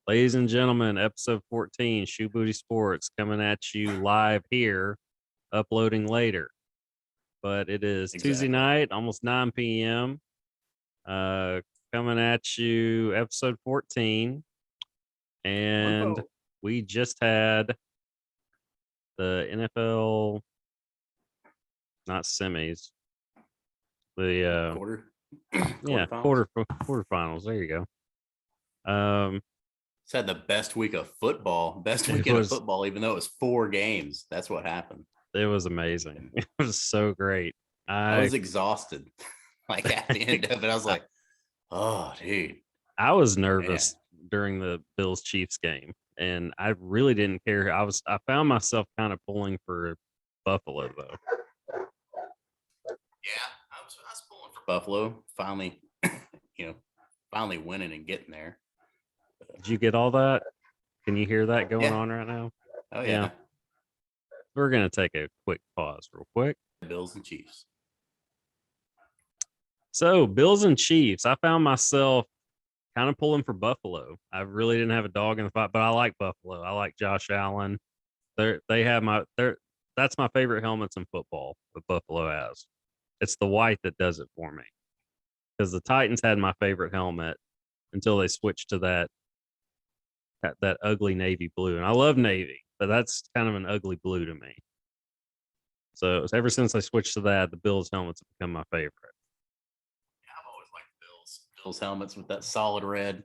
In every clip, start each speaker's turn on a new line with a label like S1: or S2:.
S1: Ladies and gentlemen, episode 14, Shoe Booty Sports, coming at you live here, uploading later. But it is Tuesday night, almost 9 p.m. Coming at you, episode 14. And we just had the NFL, not semis, the quarterfinals. There you go.
S2: It's had the best week of football, of football, even though it was 4 games. That's what happened.
S1: It was amazing. It was so great.
S2: I was exhausted. Like at the end of it, I was like, oh, dude.
S1: I was nervous during the Bills Chiefs game, and I really didn't care. I found myself kind of pulling for Buffalo, though.
S2: Yeah, I was pulling for Buffalo. Finally, finally winning and getting there.
S1: Did you get all that? Can you hear that going on right now?
S2: Oh, yeah.
S1: We're going to take a quick pause real quick.
S2: Bills and Chiefs.
S1: So, Bills and Chiefs, I found myself kind of pulling for Buffalo. I really didn't have a dog in the fight, but I like Buffalo. I like Josh Allen. That's my favorite helmets in football that Buffalo has. It's the white that does it for me. Because the Titans had my favorite helmet until they switched to that ugly navy blue. And I love navy, but that's kind of an ugly blue to me. So ever since I switched to that, the Bills helmets have become my favorite.
S2: Yeah, I've always liked Bills helmets with that solid red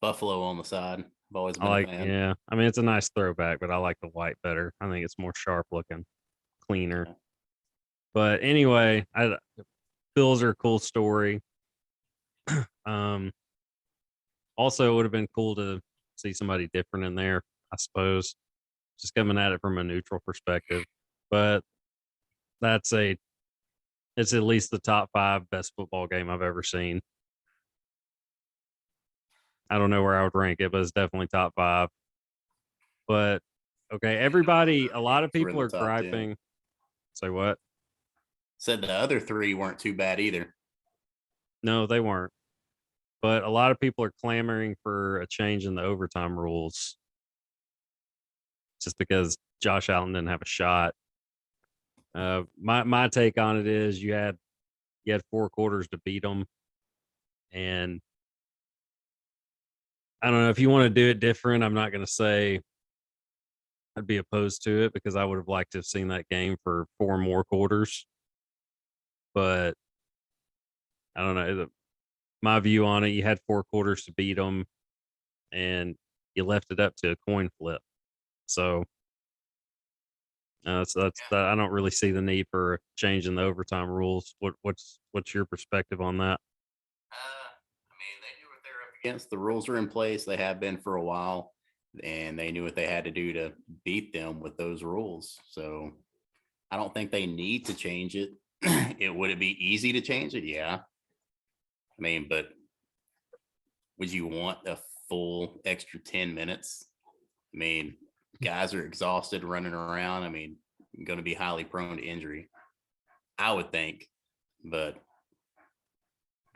S2: buffalo on the side. I've always been a fan.
S1: Yeah, I mean, it's a nice throwback, but I like the white better. I think it's more sharp looking, cleaner. Yeah. But anyway, Bills are a cool story. Also, it would have been cool to see somebody different in there, I suppose, just coming at it from a neutral perspective. But it's at least the top 5 best football game I've ever seen. I don't know where I would rank it, but it's definitely top 5. But okay, a lot of people are griping. 10. Say what?
S2: Said the other 3 weren't too bad either.
S1: No, they weren't. But a lot of people are clamoring for a change in the overtime rules just because Josh Allen didn't have a shot. My take on it is you had 4 quarters to beat them, and I don't know if you want to do it different. I'm not going to say I'd be opposed to it because I would have liked to have seen that game for 4 more quarters. But I don't know. My view on it, you had 4 quarters to beat them, and you left it up to a coin flip. So that's I don't really see the need for changing the overtime rules. What's your perspective on that?
S2: I mean, they knew what they're up against. The rules are in place. They have been for a while, and they knew what they had to do to beat them with those rules. So I don't think they need to change it. Would it be easy to change it? Yeah. I mean, but would you want a full extra 10 minutes? I mean, guys are exhausted running around. I mean, going to be highly prone to injury, I would think. But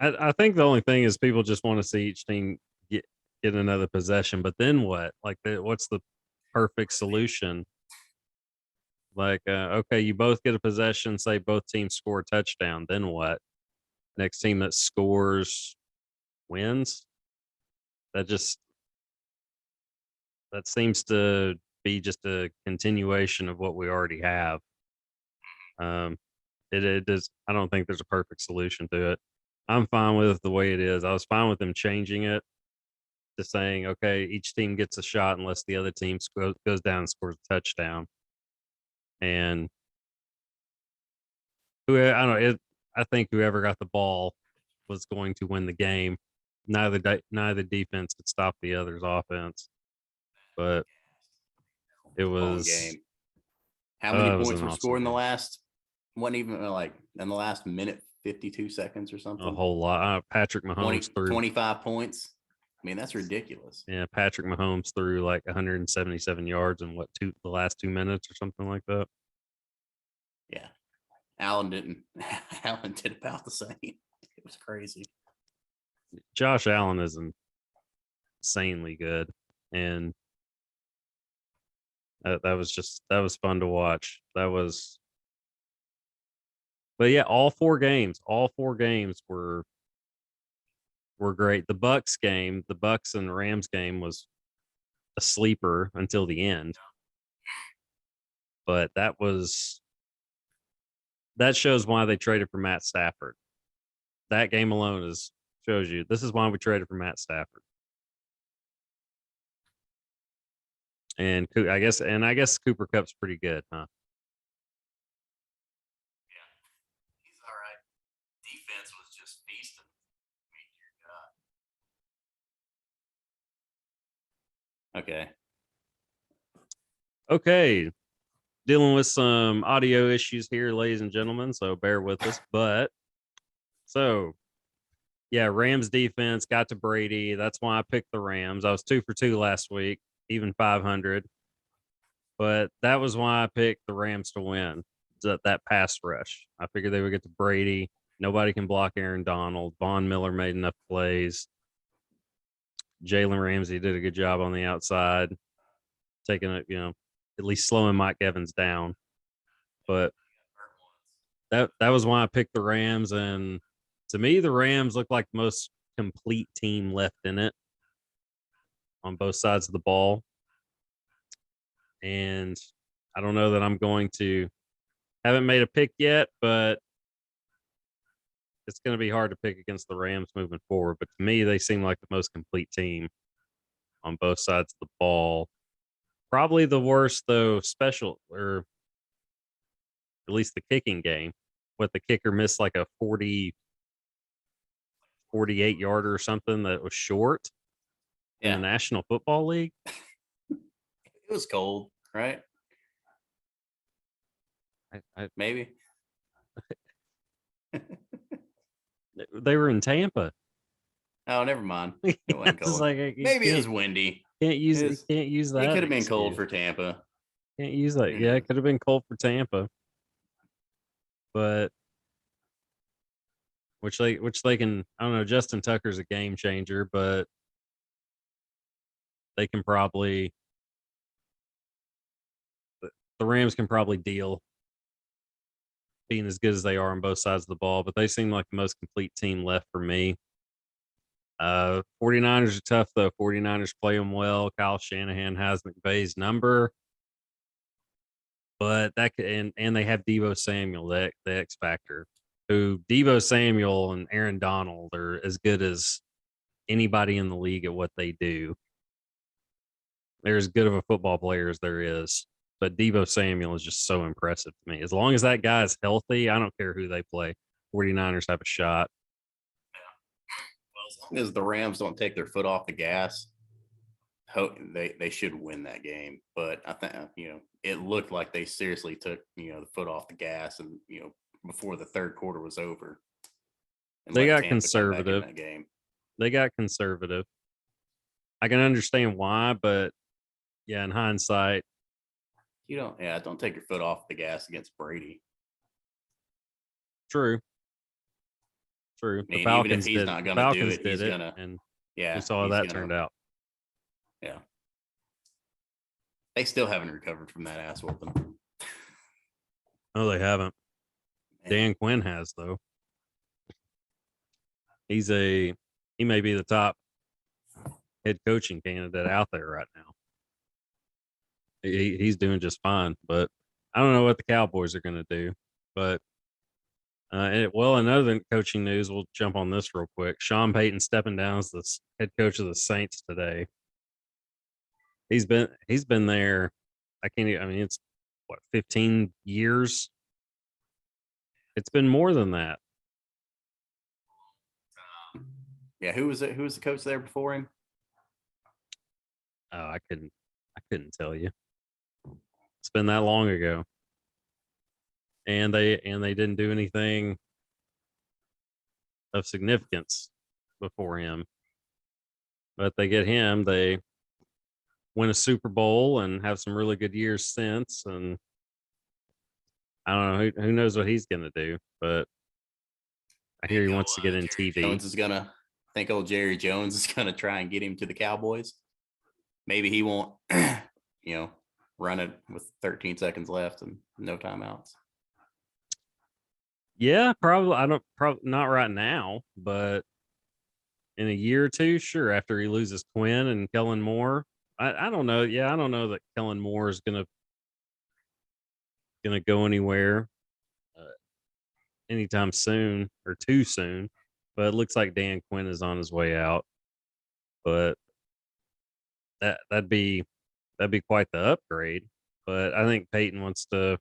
S1: I think the only thing is people just want to see each team get another possession. But then what? Like, what's the perfect solution? Like, okay, you both get a possession. Say both teams score a touchdown. Then what? Next team that scores wins. That seems to be just a continuation of what we already have. It does. I don't think there's a perfect solution to it. I'm fine with the way it is. I was fine with them changing it to saying, okay, each team gets a shot unless the other team goes down and scores a touchdown. And I think whoever got the ball was going to win the game. Neither defense could stop the other's offense, but it was
S2: game. How many points were scored in the last? Wasn't even like in the last minute, 52 seconds or something.
S1: A whole lot. Patrick Mahomes threw
S2: 25 points. I mean, that's ridiculous.
S1: Yeah, Patrick Mahomes threw like 177 yards in the last 2 minutes or something like that.
S2: Yeah, Allen did about the same. It was crazy.
S1: Josh Allen is insanely good. and that was fun to watch. But yeah, all four games were great. The Bucks and Rams game was a sleeper until the end, but that shows why they traded for Matt Stafford. That game alone shows you this is why we traded for Matt Stafford. And I guess Cooper Kupp's pretty good, huh?
S2: Yeah, he's all right. Defense was just feasting. Okay.
S1: Okay. Dealing with some audio issues here, ladies and gentlemen, so bear with us. But so yeah, Rams defense got to Brady. That's why I picked the Rams. I was 2 for 2 last week, even 500. But that was why I picked the Rams to win. That pass rush. I figured they would get to Brady. Nobody can block Aaron Donald. Von Miller made enough plays. Jalen Ramsey did a good job on the outside, taking it, at least slowing Mike Evans down. But that was why I picked the Rams. And to me, the Rams look like the most complete team left in it on both sides of the ball. And I don't know that I'm going to haven't made a pick yet, but it's going to be hard to pick against the Rams moving forward. But to me, they seem like the most complete team on both sides of the ball. Probably the worst, though, or at least the kicking game, with the kicker missed like a 48 yarder or something that was short in the National Football League.
S2: It was cold, right? Maybe.
S1: They were in Tampa.
S2: Oh, never mind. It wasn't cold. Maybe it was windy.
S1: Can't use that.
S2: It could have been cold for Tampa.
S1: Can't use that. Yeah, it could have been cold for Tampa. But which they can, I don't know, Justin Tucker's a game changer, but they can probably, the Rams can probably deal being as good as they are on both sides of the ball, but they seem like the most complete team left for me. 49ers are tough, though. 49ers play them well. Kyle Shanahan has McVay's number, but and they have Deebo Samuel, the X factor, who Deebo Samuel and Aaron Donald are as good as anybody in the league at what they do. They're as good of a football player as there is. But Deebo Samuel is just so impressive to me. As long as that guy is healthy, I don't care who they play. 49ers have a shot.
S2: Well, as long as the Rams don't take their foot off the gas, they should win that game. But I think, it looked like they seriously took, the foot off the gas and, before the third quarter was over.
S1: They got conservative.
S2: That game.
S1: They got conservative. I can understand why, but yeah, in hindsight,
S2: don't take your foot off the gas against Brady.
S1: True.
S2: I mean, the Falcons even if he's not going to do it, he's going to.
S1: And we saw how that turned out.
S2: Yeah. They still haven't recovered from that ass whooping.
S1: No, they haven't. Man. Dan Quinn has, though. He may be the top head coaching candidate out there right now. He's doing just fine, but I don't know what the Cowboys are going to do. But another coaching news, we'll jump on this real quick. Sean Payton stepping down as the head coach of the Saints today. He's been there. It's 15 years. It's been more than that.
S2: Yeah, who was it? Who was the coach there before him?
S1: Oh, I couldn't tell you. It's been that long ago. And they didn't do anything of significance before him. But they get him, they win a Super Bowl and have some really good years since. And I don't know, who knows what he's going to do, but I hear he wants to get in TV.
S2: Old Jerry Jones is going to try and get him to the Cowboys. maybe he won't, run it with 13 seconds left and no timeouts.
S1: Yeah, probably. I don't probably not right now, but in a year or two, sure. After he loses Quinn and Kellen Moore, I don't know. Yeah, I don't know that Kellen Moore is gonna go anywhere uh, anytime soon or too soon. But it looks like Dan Quinn is on his way out. But that'd be quite the upgrade. But I think Payton wants to,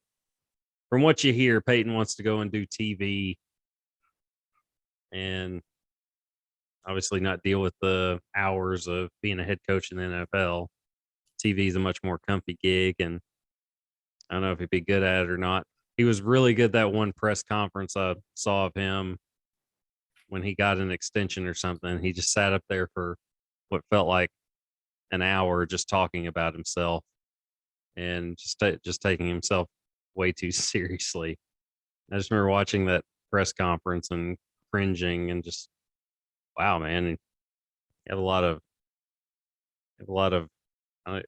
S1: from what you hear, Payton wants to go and do TV and obviously not deal with the hours of being a head coach in the NFL. TV is a much more comfy gig, and I don't know if he'd be good at it or not. He was really good that one press conference I saw of him when he got an extension or something. He just sat up there for what felt like an hour just talking about himself and just taking himself way too seriously. I just remember watching that press conference and cringing and just, wow, man. You have a lot of, I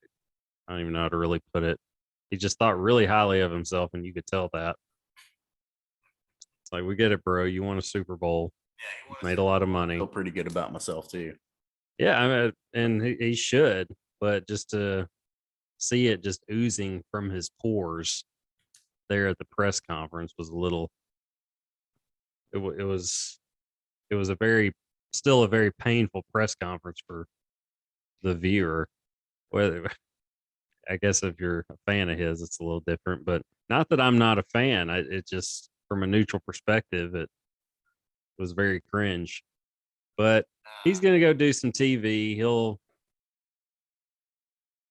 S1: don't even know how to really put it. He just thought really highly of himself, and you could tell that. It's like, we get it, bro. You won a Super Bowl, made a lot of
S2: I
S1: money.
S2: feel pretty good about myself too.
S1: Yeah, I mean, and he should, but just to see it just oozing from his pores there at the press conference was a little. It was still a very painful press conference for the viewer. Whether I guess if you're a fan of his, it's a little different. But not that I'm not a fan. It just from a neutral perspective, it was very cringe. But he's gonna go do some TV. He'll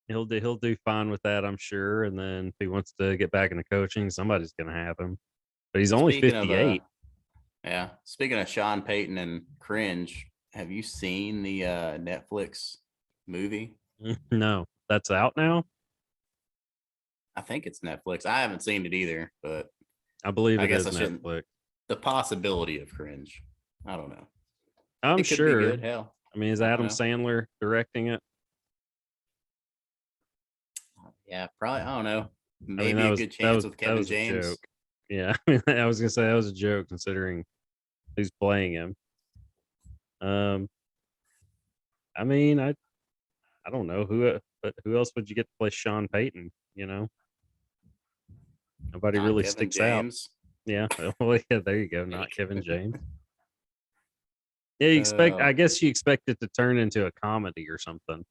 S1: do fine with that, I'm sure. And then if he wants to get back into coaching, somebody's gonna have him. But he's only
S2: Speaking of
S1: 58.
S2: speaking of Sean Payton and cringe, have you seen the Netflix movie?
S1: No, that's out now.
S2: I think it's Netflix. I haven't seen it either, but
S1: I believe
S2: I
S1: it
S2: guess
S1: is
S2: I shouldn't.
S1: Netflix.
S2: The possibility of cringe. I don't know.
S1: I'm
S2: It could be
S1: sure.
S2: good. Hell,
S1: I mean, is
S2: I don't
S1: Adam
S2: know.
S1: Sandler directing it?
S2: Yeah, probably. I don't know.
S1: I mean,
S2: Maybe a good chance with
S1: that
S2: Kevin
S1: was a
S2: James.
S1: joke. Yeah, I was gonna say that was a joke considering who's playing him. Um, I mean, I don't know but who else would you get to play Sean Payton? Nobody
S2: Not
S1: really
S2: Kevin
S1: sticks out.
S2: James.
S1: Yeah, well, yeah, there you go. Not Kevin James. Yeah, you expect. I guess you expect it to turn into a comedy or something.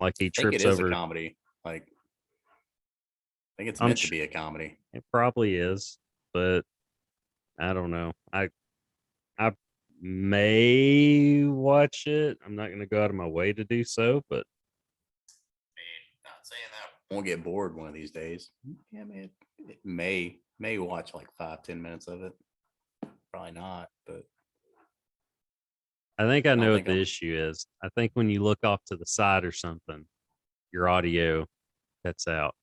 S1: Like he
S2: I think it
S1: trips
S2: is a
S1: over.
S2: comedy. Like, I think it's
S1: I'm
S2: meant to
S1: sure
S2: be a comedy.
S1: it probably is, but I don't know. I may watch it. I'm not going to go out of my way to do so, but
S2: Not saying that won't get bored one of these days. Yeah, man. It may watch like 5-10 minutes of it. Probably not, but
S1: I think I
S2: I don't
S1: know what
S2: think
S1: the
S2: I'm.
S1: issue is. I think when you look off to the side or something, your audio cuts out.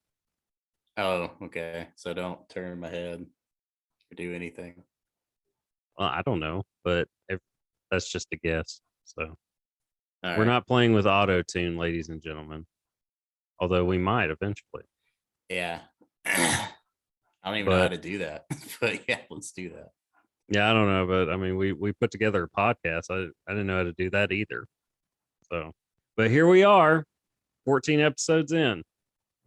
S2: Oh, okay. So don't turn my head or do anything.
S1: Well, I don't know, but that's just a guess. So
S2: All
S1: we're
S2: right.
S1: not playing with Autotune, ladies and gentlemen. Although we might eventually.
S2: Yeah. I don't even know how
S1: But
S2: to do that. But yeah, let's do that.
S1: yeah, I don't know. But I mean, we put together a podcast. I didn't know how to do that either. So, but here we are, 14 episodes in.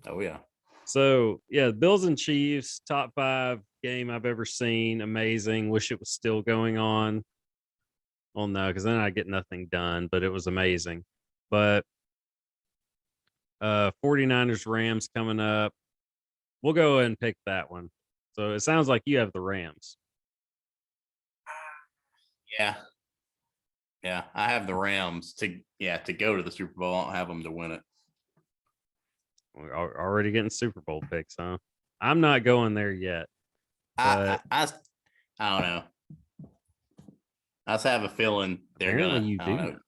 S2: Oh yeah.
S1: So yeah, Bills and Chiefs, top 5 game I've ever seen. Amazing. Wish it was still going on. Well, no, because then I get nothing done, but it was amazing. But 49ers Rams coming up. We'll go ahead and pick that one. So it sounds like you have the Rams.
S2: Yeah. Yeah. I have the Rams to go to the Super Bowl. I don't have them to win it.
S1: We're already getting Super Bowl picks, huh? I'm not going there yet.
S2: I
S1: But
S2: I, I I don't know. I just have a feeling they're
S1: apparently
S2: gonna.
S1: you
S2: I don't
S1: do.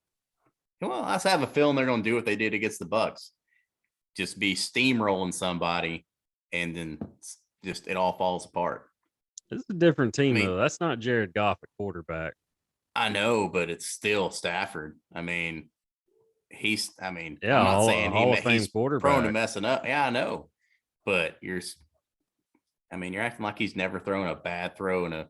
S2: know. Well, I just have a feeling they're gonna do what they did against the Bucks. Just be steamrolling somebody, and then just it all falls apart.
S1: This is a different
S2: I
S1: team,
S2: mean,
S1: though. That's not Jared Goff at quarterback.
S2: I know, but it's still Stafford. I mean, I mean,
S1: Yeah,
S2: I'm not saying
S1: Hall of Fame
S2: he's prone to
S1: quarterback.
S2: messing up. Yeah, I know. But you're acting like he's never thrown a bad throw in a.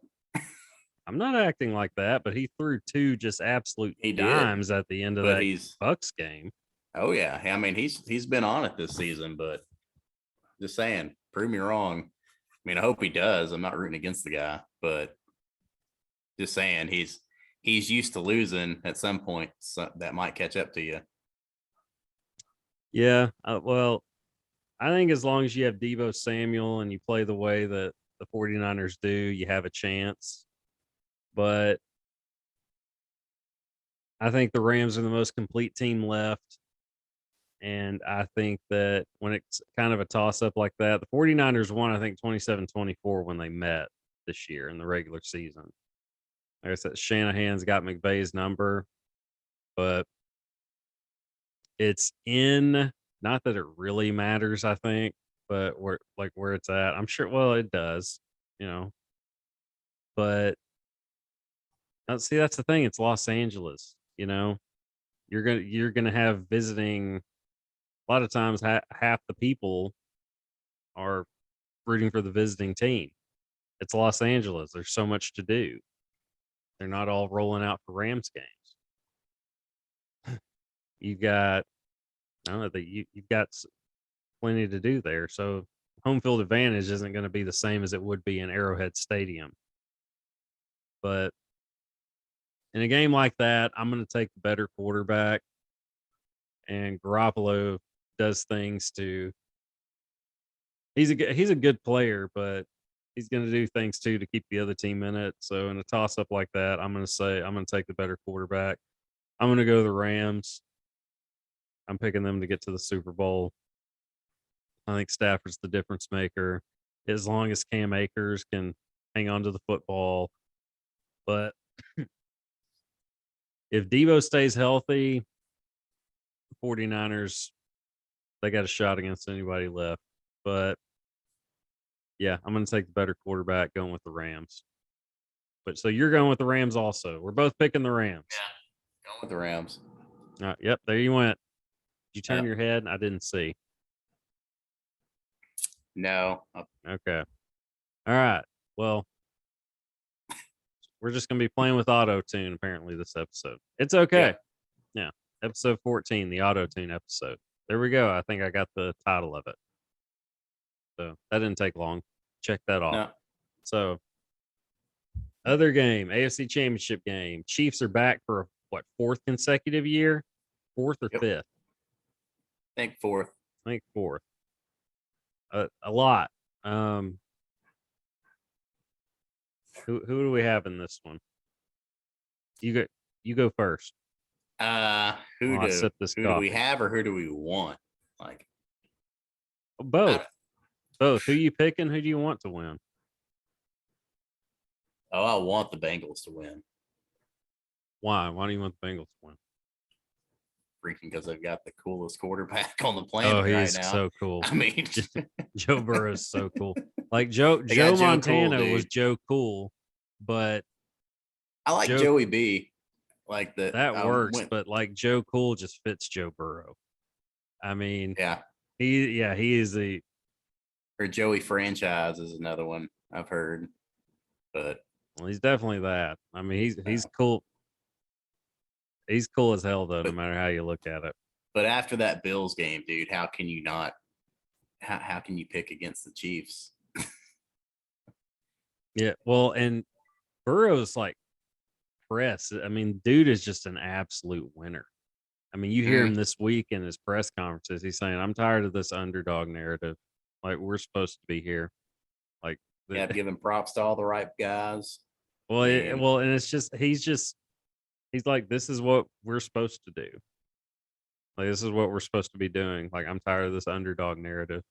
S1: I'm not acting like that, but he threw 2 just absolute
S2: He did,
S1: dimes at the end of
S2: but
S1: that Bucks game.
S2: oh yeah. I mean, he's been on it this season, but just saying, prove me wrong. I mean, I hope he does. I'm not rooting against the guy, but just saying he's used to losing at some point. So that might catch up to you.
S1: Yeah, well, I think as long as you have Deebo Samuel and you play the way that the 49ers do, you have a chance. But I think the Rams are the most complete team left. And I think that when it's kind of a toss up like that, the 49ers won, I think, 27-24 when they met this year in the regular season. Like I said, Shanahan's got McVay's number, but it's in, not that it really matters, I think, but where it's at. I'm sure, well, it does, you know, but see, that's the thing. It's Los Angeles, you know, you're gonna have visiting. A lot of times, half the people are rooting for the visiting team. It's Los Angeles. There's so much to do. They're not all rolling out for Rams games. You've got, I don't know, that you've got plenty to do there. So home field advantage isn't going to be the same as it would be in Arrowhead Stadium. But in a game like that, I'm going to take the better quarterback. And Garoppolo does things to. He's a good player, but he's going to do things too to keep the other team in it. So in a toss up like that, I'm going to take the better quarterback. I'm going to go the Rams. I'm picking them to get to the Super Bowl. I think Stafford's the difference maker as long as Cam Akers can hang on to the football. But if Deebo stays healthy, 49ers, they got a shot against anybody left. But yeah, I'm going to take the better quarterback going with the Rams. But so you're going with the Rams also. We're both picking the Rams.
S2: Yeah, going with the Rams.
S1: All right, yep, there you went. Did you turn
S2: Yep.
S1: your head? I didn't see.
S2: No.
S1: Okay. All right. Well, we're just going to be playing with Autotune apparently this episode. It's okay. Yeah. Episode 14, the Autotune episode. There we go. I think I got the title of it. So that didn't take long. Check that off.
S2: No.
S1: So other game, AFC Championship game. Chiefs are back for what, 4th consecutive year? 4th or 5th?
S2: I think 4th.
S1: I think 4th. A lot. Who do we have in this one? You go first.
S2: Who do we
S1: coffee.
S2: have or who do we want? Like
S1: both. Both. Who you picking? Who do you want to win?
S2: Oh, I want the Bengals to win.
S1: Why? Why do you want the Bengals to win?
S2: Freaking because they've got the coolest quarterback on the planet
S1: right now.
S2: He's
S1: so cool.
S2: I mean,
S1: Joe Burrow is so cool. Like Joe Montana
S2: cool,
S1: was Joe Cool, but
S2: I like Joey B. Like
S1: that works, but like Joe Cool just fits Joe Burrow. I mean, he is the.
S2: Or Joey Franchise is another one I've heard, but
S1: well, he's definitely that. I mean, he's cool. He's cool as hell, though, no matter how you look at it.
S2: But after that Bills game, dude, how can you not? How can you pick against the Chiefs?
S1: Yeah, well, and Burrow's like press. I mean, dude is just an absolute winner. I mean, you hear him this week in his press conferences. He's saying, "I'm tired of this underdog narrative. Like we're supposed to be here." Like,
S2: yeah, giving props to all the right guys.
S1: Well, and it's just he's like, this is what we're supposed to do. Like, this is what we're supposed to be doing. Like, I'm tired of this underdog narrative.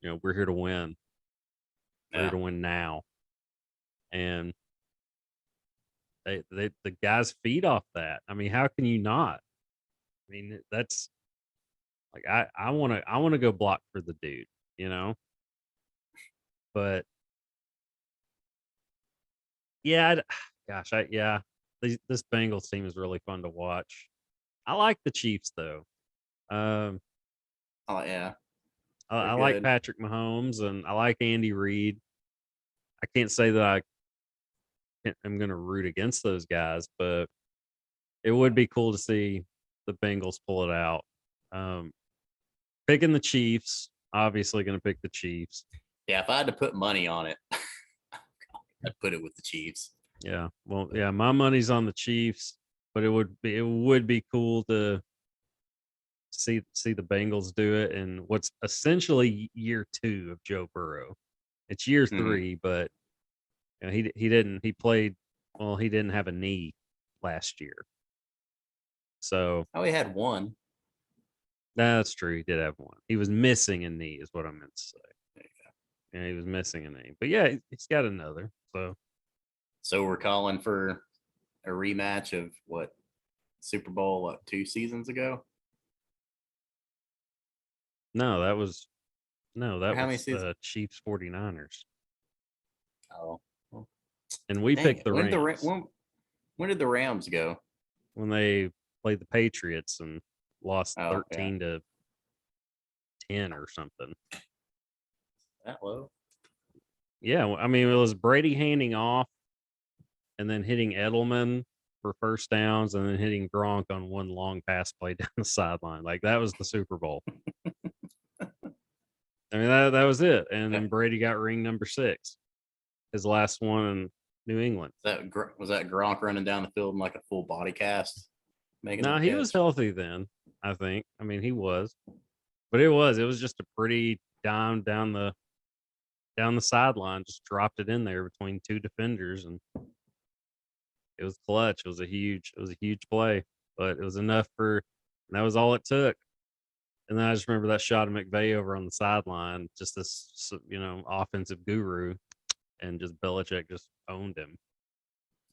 S1: You know, we're here to win. We're here to win now. And the guys feed off that. I mean, how can you not? I mean, that's like I want to go block for the dude, you know. But yeah, gosh, this Bengals team is really fun to watch. I like the Chiefs though. Um,
S2: Oh yeah, they're
S1: I like
S2: good.
S1: Patrick Mahomes and I like Andy Reid. I can't say that I'm going to root against those guys, but it would be cool to see the Bengals pull it out. Um, Picking the Chiefs, obviously going to pick the Chiefs.
S2: Yeah, if I had to put money on it, I'd put it with the Chiefs.
S1: Yeah, well, yeah, my money's on the Chiefs, but it would be cool to see the Bengals do it in what's essentially year 2 of Joe Burrow. It's year
S2: Mhm.
S1: 3, but he didn't have a knee last year. So
S2: Oh, he had one.
S1: that's true. He did have one. He was missing a knee, is what I meant to say.
S2: There you go.
S1: Yeah, he was missing a knee. But yeah, he's got another.
S2: So we're calling for a rematch of what Super Bowl 2 seasons ago?
S1: No, that
S2: Or how many
S1: was
S2: seasons?
S1: Chiefs 49ers.
S2: Oh, well,
S1: And we
S2: dang
S1: picked
S2: it!
S1: the Rams
S2: When did the Rams go?
S1: when they played the Patriots and lost
S2: Oh yeah,
S1: 13-10 or something.
S2: that low.
S1: Yeah, I mean it was Brady handing off and then hitting Edelman for first downs and then hitting Gronk on one long pass play down the sideline. Like that was the Super Bowl. I mean that was it. And
S2: Yeah.
S1: then Brady got ring number 6, his last one in New England.
S2: Was that Gronk running down the field in like a full body cast, making
S1: No,
S2: that
S1: he was
S2: catch?
S1: healthy then, I think. I mean he was. But it was just a pretty dime down the sideline, just dropped it in there between 2 defenders and it was clutch. It was a huge play, but it was enough and that was all it took. And then I just remember that shot of McVay over on the sideline, just this, offensive guru, and just Belichick just owned him.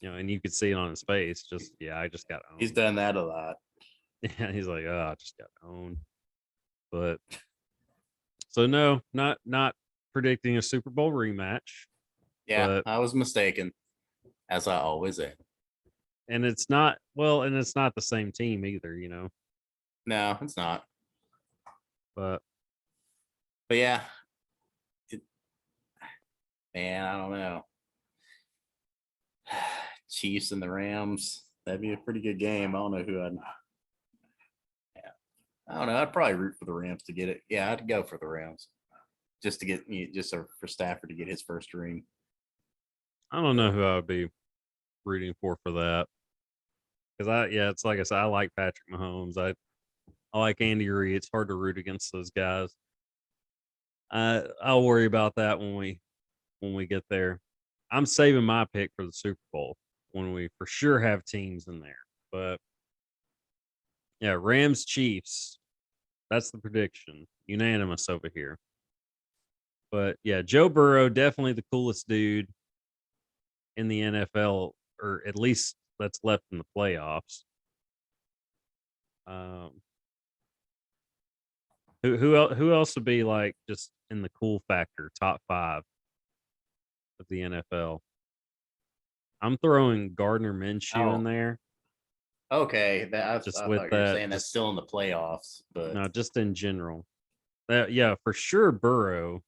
S1: And you could see it on his face. Just I just got
S2: He's
S1: owned.
S2: done that a lot.
S1: Yeah, he's like, oh, I just got owned. But so no, not predicting a Super Bowl rematch,
S2: Yeah,
S1: but
S2: I was mistaken, as I always am.
S1: and it's not the same team either.
S2: No, it's not.
S1: But
S2: But yeah, it, man, I don't know. Chiefs and the Rams. That'd be a pretty good game. I don't know who I'd. Yeah, I don't know. I'd probably root for the Rams to get it. Yeah, I'd go for the Rams just to get for Stafford to get his first ring.
S1: I don't know
S2: But
S1: who I would be rooting for that. Because it's like I said, I like Patrick Mahomes. I like Andy Reid. It's hard to root against those guys. I'll worry about that when we get there. I'm saving my pick for the Super Bowl when we for sure have teams in there. But yeah, Rams Chiefs. That's the prediction. Unanimous over here. But yeah, Joe Burrow, definitely the coolest dude in the NFL, or at least that's left in the playoffs. Um, who else would be like just in the cool factor top 5 of the NFL? I'm throwing Gardner Minshew in
S2: oh,
S1: there
S2: okay.
S1: just
S2: I
S1: with
S2: thought you were
S1: that,
S2: saying that's
S1: just
S2: still in the playoffs, but
S1: no, just in general. Yeah, for sure Burrow.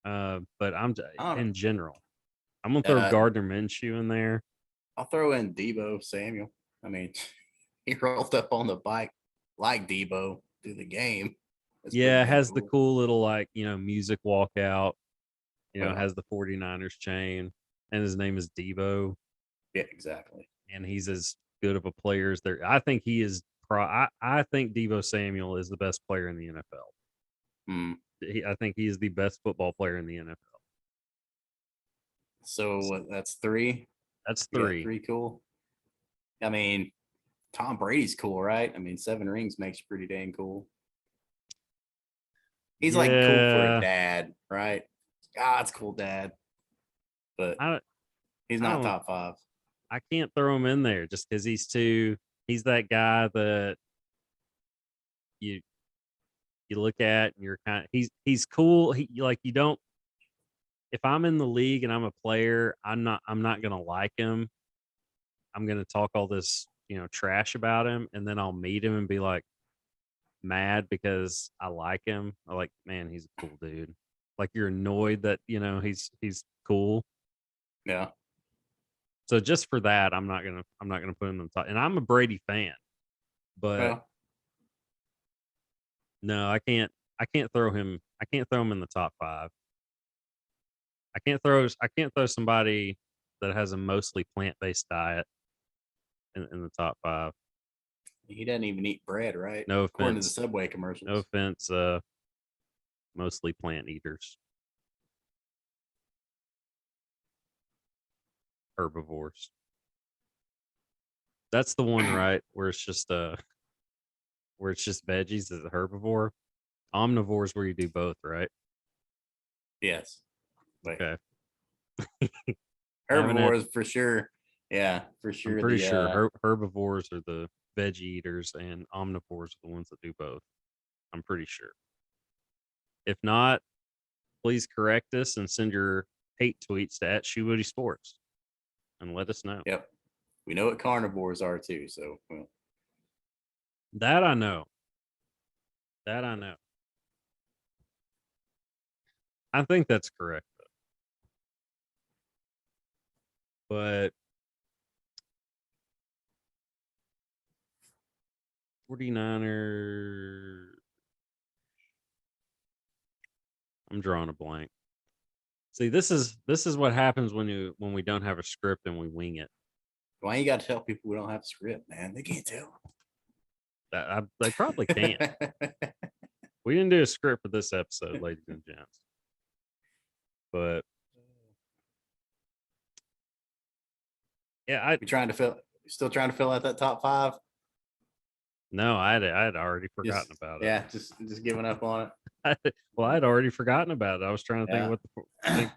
S1: But
S2: I don't
S1: in general, I'm gonna
S2: know.
S1: throw Gardner Minshew in there.
S2: I'll throw in Debo Samuel. I mean, he rolled up on the bike like Debo through the game. That's pretty
S1: Yeah,
S2: dang
S1: has the
S2: cool.
S1: cool little like music walkout.
S2: Oh, yeah.
S1: Has the 49ers chain, and his name is Debo,
S2: Yeah, exactly.
S1: and he's as good of a player as there. I think he is. I think Debo Samuel is the best player in the NFL.
S2: Hmm.
S1: I think he is the best football player in the NFL.
S2: So that's 3.
S1: That's
S2: We got
S1: 3.
S2: 3 cool. I mean, Tom Brady's cool, right? I mean, 7 rings makes you pretty dang cool. He's like cool for a
S1: Yeah,
S2: dad, right? Ah, it's cool, dad. But
S1: I
S2: he's
S1: I
S2: not
S1: don't.
S2: top 5.
S1: I can't throw him in there just because he's too. He's that guy that you you look at and you're kind of. He's cool. Like you don't. If I'm in the league and I'm a player, I'm not gonna like him. I'm gonna talk all this trash about him, and then I'll meet him and be like mad because I like him. I like, man, he's a cool dude. Like you're annoyed that he's cool.
S2: Yeah.
S1: So just for that, I'm not gonna put him in the top. And I'm a Brady fan, but
S2: Well,
S1: no, I can't throw him. I can't throw him in the top 5. I can't throw somebody that has a mostly plant based diet in the top 5.
S2: he doesn't even eat bread, right?
S1: No
S2: According to the
S1: offense.
S2: Subway
S1: No
S2: commercials.
S1: offense. Mostly plant eaters, herbivores. That's the one, right? Where it's just veggies as a herbivore. Omnivores where you do both, right?
S2: Yes. Wait.
S1: Okay.
S2: Herbivores for sure. Yeah, for
S1: I'm
S2: sure.
S1: pretty sure herbivores are the veggie eaters and omnivores are the ones that do both. I'm pretty sure. If not, please correct us and send your hate tweets to @ShoeWoodySports and let us know.
S2: Yep. We know what carnivores are too. So well.
S1: That I know. That I know. I think that's correct, though. But 49er, I'm drawing a blank. See, this is what happens when we don't have a script and we wing it.
S2: Why you got to tell people we don't have a script, man? They can't tell.
S1: They probably can't. We didn't do a script for this episode, ladies and gents. But yeah,
S2: still trying to fill out that top 5.
S1: No, I had already forgotten about it.
S2: Yeah, just giving up on
S1: it. Well, I'd already forgotten about it. I was trying to think
S2: Yeah.
S1: of what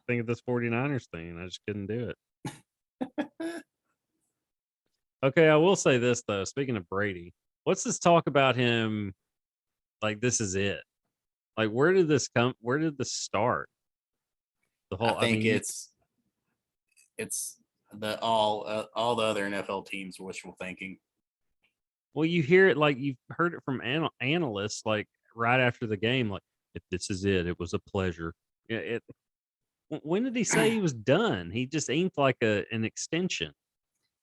S1: think of this 49ers thing, and I just couldn't do it. Okay, I will say this though. Speaking of Brady, what's this talk about him? Like this is it. Like where did this come? Where did this start? The whole.
S2: I think
S1: mean,
S2: it's all the other NFL teams wishful thinking.
S1: well, you hear it like you've heard it from analysts, like right after the game, like if this is it, it was a pleasure. Yeah, when did he say he was done? He just inked like an extension.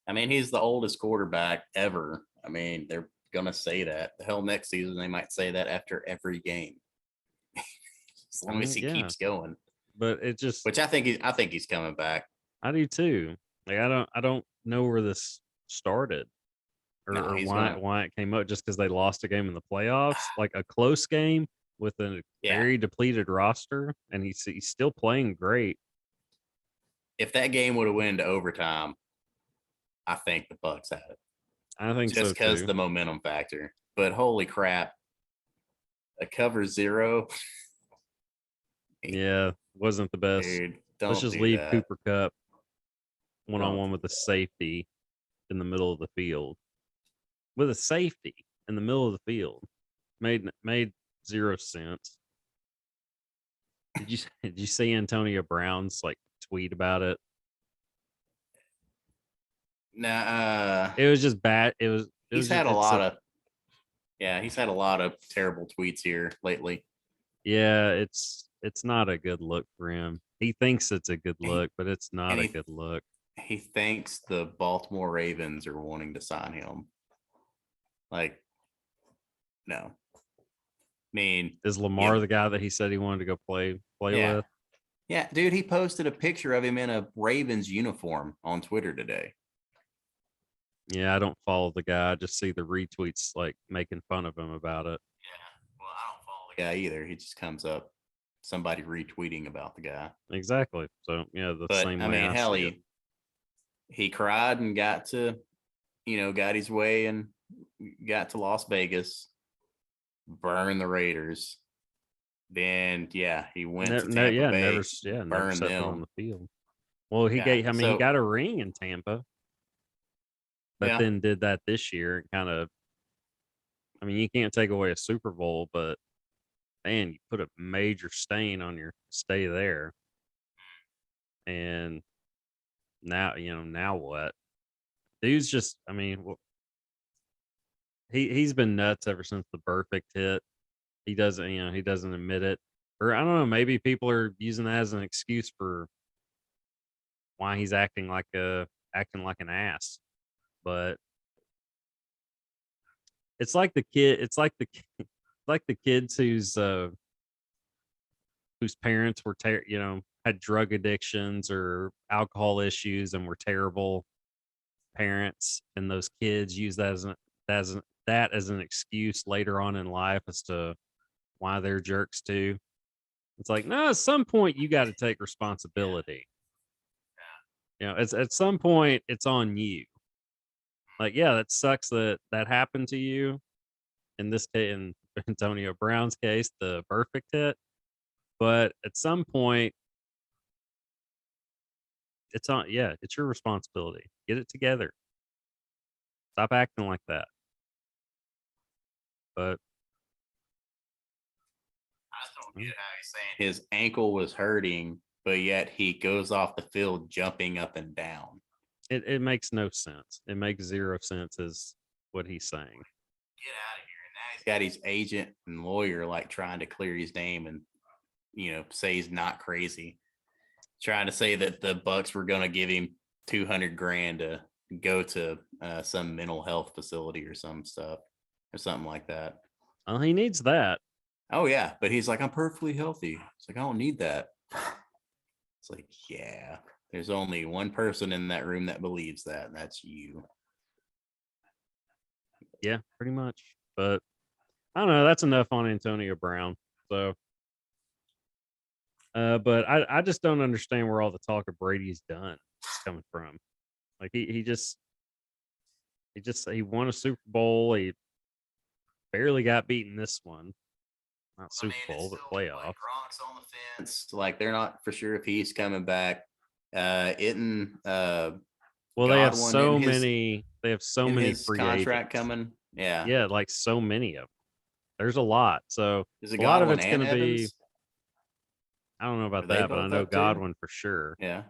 S2: I mean, he's the oldest quarterback ever. I mean, they're gonna say that. The hell, next season they might say that after every game, as long as he keeps going.
S1: But it just,
S2: which I think he's coming back.
S1: I do too. Like I don't know where this started or why it came up. Just because they lost a game in the playoffs, like a close game with a very depleted roster, and he's still playing great.
S2: If that game would have went to overtime, I think the Bucs had it.
S1: I think
S2: just because the momentum factor. But holy crap, a cover 0.
S1: Yeah, wasn't the best.
S2: Dude,
S1: let's just leave that. Cooper Kupp one-on-one with a safety in the middle of the field. With a safety in the middle of the field. Made 0 sense. Did you see Antonio Brown's like tweet about it?
S2: Nah,
S1: it was just bad.
S2: He's had a lot of terrible tweets here lately.
S1: Yeah, it's not a good look for him. He thinks it's a good look, but it's not a good look.
S2: He thinks the Baltimore Ravens are wanting to sign him. Like, no. I mean,
S1: is Lamar the guy that he said he wanted to go play with?
S2: Yeah, dude, he posted a picture of him in a Ravens uniform on Twitter today.
S1: Yeah, I don't follow the guy. I just see the retweets like making fun of him about it.
S2: Yeah, well, I don't follow the guy either. He just comes up, somebody retweeting about the guy.
S1: Exactly. So yeah, same way.
S2: I mean, hell, he cried and got his way and got to Las Vegas, burned the Raiders. Then he went to Tampa Bay,
S1: never set foot on the field. Well, he got a ring in Tampa. But then did that this year. Kind of, I mean, you can't take away a Super Bowl, but man, you put a major stain on your stay there. And now what? Dude's just, I mean, he's been nuts ever since the perfect hit. He doesn't, he doesn't admit it, or I don't know. Maybe people are using that as an excuse for why he's acting like an ass. But it's like the kid. It's like like the kids whose parents were had drug addictions or alcohol issues and were terrible parents, and those kids use that as an excuse later on in life as to why they're jerks too. It's like, no, at some point you got to take responsibility. It's at some point it's on you. Like, yeah, that sucks that happened to you. In this case, in Antonio Brown's case, the perfect hit. But at some point, it's on. Yeah, it's your responsibility. Get it together. Stop acting like that. But
S2: I just don't get how he's saying his ankle was hurting, but yet he goes off the field jumping up and down.
S1: it makes no sense. It makes zero sense is what he's saying.
S2: Get out of here. And now he's got his agent and lawyer like trying to clear his name and say he's not crazy. Trying to say that the Bucks were gonna give him $200,000 to go to some mental health facility or some stuff or something like that.
S1: Well, he needs that.
S2: Oh yeah, but he's like, I'm perfectly healthy. It's like, I don't need that. It's like, yeah, there's only one person in that room that believes that, and that's you.
S1: Yeah, pretty much. But I don't know. That's enough on Antonio Brown. So, but I just don't understand where all the talk of Brady's done is coming from. Like he won a Super Bowl. He barely got beaten this one. Not Super Bowl, but playoff.
S2: Like, Gronk's on the fence. Like, they're not for sure if he's coming back.
S1: Well, they have so many. They have so many free
S2: contract
S1: agents
S2: coming. Yeah,
S1: yeah, like so many of them. There's a lot. So
S2: is it
S1: a lot of
S2: Godwin
S1: it's going to
S2: and
S1: be.
S2: Evans?
S1: I don't know
S2: Are
S1: about
S2: they
S1: that, but I
S2: both
S1: know
S2: up too?
S1: Godwin for sure.
S2: Yeah,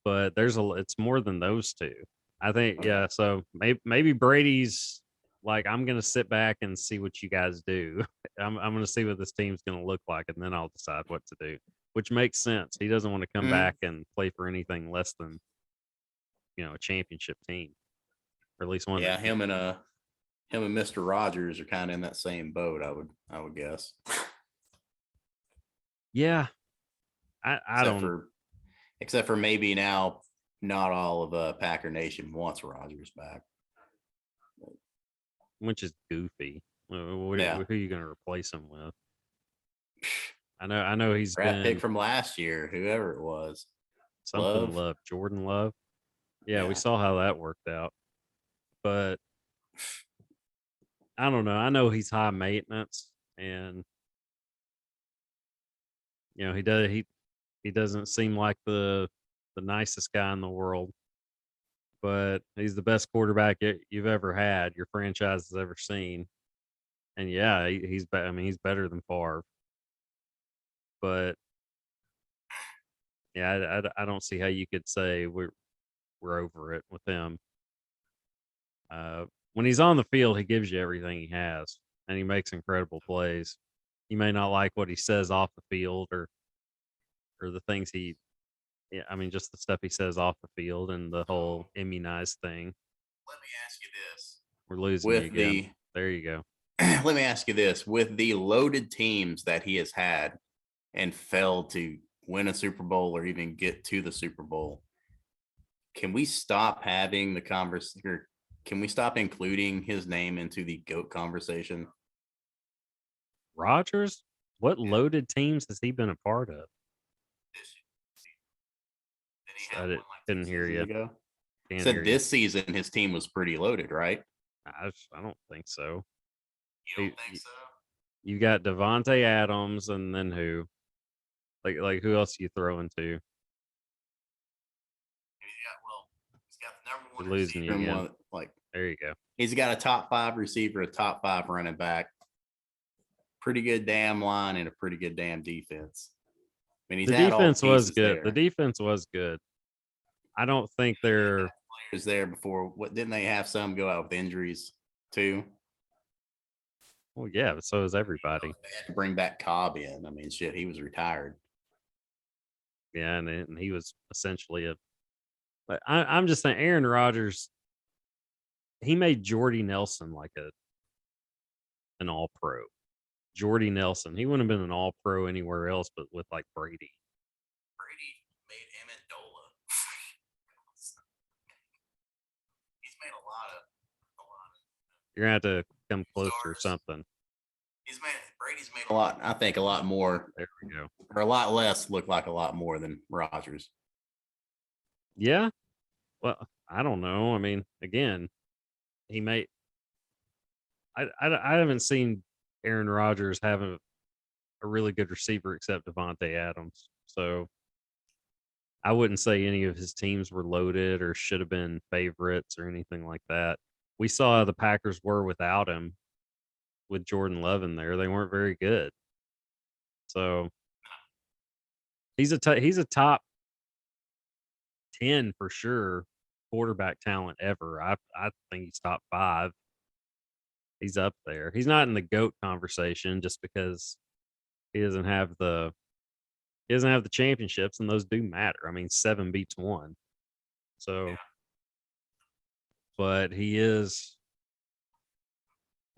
S1: But it's more than those two. I think
S2: Okay.
S1: yeah. So maybe Brady's like, I'm going to sit back and see what you guys do. I'm going to see what this team's going to look like, and then I'll decide what to do. Which makes sense. He doesn't want to come back and play for anything less than a championship team, or at least one.
S2: Yeah, him and Mr. Rogers are kind of in that same boat. I would guess.
S1: Yeah, I don't.
S2: Except for maybe now, not all of Packer Nation wants Rogers back,
S1: which is goofy. Who are you going to replace him with? I know he's
S2: draft pick from last year, whoever it was.
S1: Love, Jordan Love. Yeah, we saw how that worked out. But I don't know. I know he's high maintenance, and he doesn't seem like the nicest guy in the world. But he's the best quarterback you've ever had, your franchise has ever seen. And yeah, he's better than Favre. But yeah, I don't see how you could say we're over it with him. When he's on the field, he gives you everything he has, and he makes incredible plays. You may not like what he says off the field, or the things just the stuff he says off the field and the whole immunized thing.
S2: Let me ask you this:
S1: we're losing you again. There you go.
S2: Let me ask you this: with the loaded teams that he has had and failed to win a Super Bowl or even get to the Super Bowl, can we stop having the conversation? Can we stop including his name into the GOAT conversation?
S1: Rodgers? What loaded teams has he been a part of? I didn't hear you.
S2: Said this season his team was pretty loaded, right?
S1: I don't think so.
S2: You don't think so?
S1: You got Devontae Adams, and then who? Like who else are you throwing to?
S2: He's got the number one
S1: losing you again. There you go.
S2: He's got a top 5 receiver, a top 5 running back, pretty good damn line, and a pretty good damn defense. I mean,
S1: the defense was good. There. The defense was good. I don't think they're
S2: players there before. What didn't they have some go out with injuries too?
S1: Well, yeah, but so is everybody.
S2: They had to bring back Cobb in. I mean, shit, he was retired.
S1: Yeah, and he was essentially a. But I'm just saying, Aaron Rodgers, he made Jordy Nelson like an All Pro. Jordy Nelson, he wouldn't have been an All Pro anywhere else, but with like Brady.
S2: Brady made Amendola. He's made a lot of
S1: You're gonna have to come closer or
S2: stars.
S1: something.
S2: Brady's made a lot. I think a lot more.
S1: There we go.
S2: Or a lot less look like a lot more than Rodgers.
S1: Yeah. Well, I don't know. I mean, again, he may. I haven't seen Aaron Rodgers have a really good receiver except Devontae Adams. So I wouldn't say any of his teams were loaded or should have been favorites or anything like that. We saw how the Packers were without him with Jordan Love in there. They weren't very good. So he's a top 10 for sure quarterback talent ever. I think he's top 5. He's up there. He's not in the GOAT conversation just because he doesn't have the championships, and those do matter. I mean, 7 beats 1. So, but he is.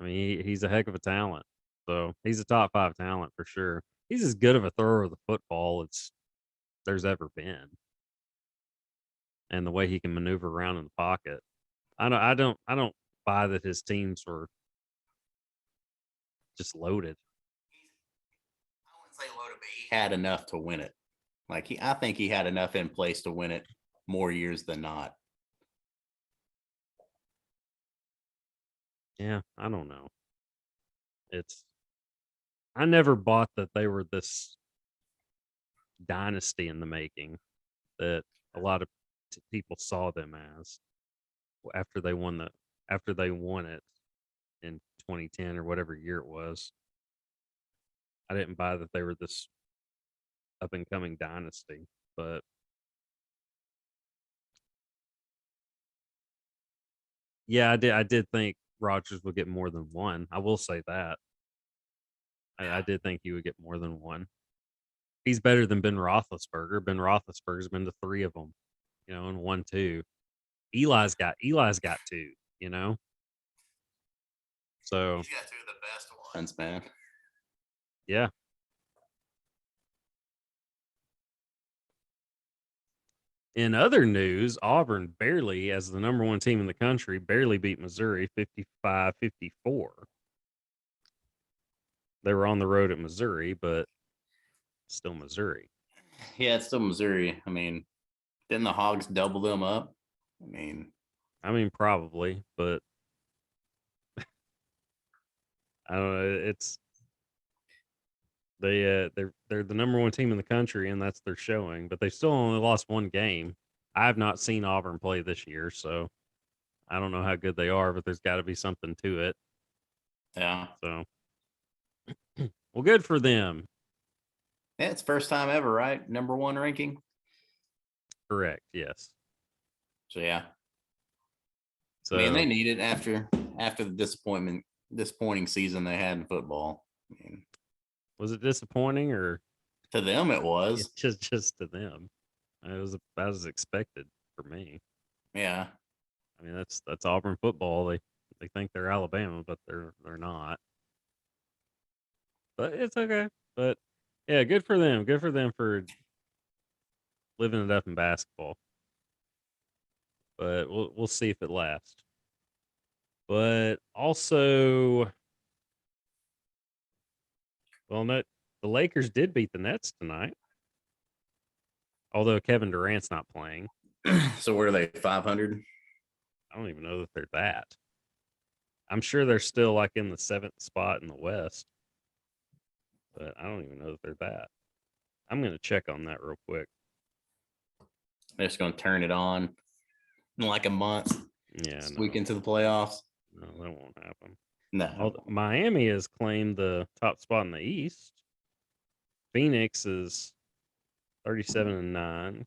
S1: I mean, he's a heck of a talent. So he's a top 5 talent for sure. He's as good of a thrower of the football as there's ever been, and the way he can maneuver around in the pocket. I don't buy that his teams were just loaded.
S2: I wouldn't say loaded, but he had enough to win it. I think he had enough in place to win it more years than not.
S1: Yeah, I don't know. I never bought that they were this dynasty in the making that a lot of people saw them as after they won it in 2010 or whatever year it was. I didn't buy that they were this up and coming dynasty, but yeah, I did think Rodgers would get more than one. I will say that. I did think he would get more than one. He's better than Ben Roethlisberger. Ben Roethlisberger's been to 3 of them, and won 2. Eli's got 2, So
S2: He's got 2 of the best ones, man.
S1: yeah. In other news, Auburn barely, as the number 1 team in the country, barely beat Missouri 55-54. They were on the road at Missouri, but still Missouri.
S2: Yeah, it's still Missouri. I mean, didn't the Hogs double them up?
S1: I mean, probably, but I don't know. It's they're the number 1 team in the country, and that's their showing. But they still only lost 1 game. I have not seen Auburn play this year, so I don't know how good they are. But there's got to be something to it.
S2: Yeah.
S1: So, well, good for them.
S2: Yeah, it's first time ever, right? Number 1 ranking.
S1: Correct. Yes.
S2: So yeah.
S1: So
S2: they need it after the disappointing season they had in football.
S1: Was it disappointing, or
S2: to them it was?
S1: Just to them. It was as expected for me.
S2: Yeah.
S1: I mean, that's Auburn football. They think they're Alabama, but they're not. But it's okay. But yeah, good for them. Good for them for living it up in basketball. But we'll see if it lasts. But also, well, no, the Lakers did beat the Nets tonight. Although Kevin Durant's not playing.
S2: So where are they? 500?
S1: I don't even know that they're that. I'm sure they're still like in the 7th spot in the West. But I don't even know that they're that. I'm going to check on that real quick.
S2: They're just going to turn it on in like a month.
S1: Yeah.
S2: Squeak into the playoffs.
S1: No, that won't happen.
S2: No.
S1: Miami has claimed the top spot in the East. Phoenix is 37-9,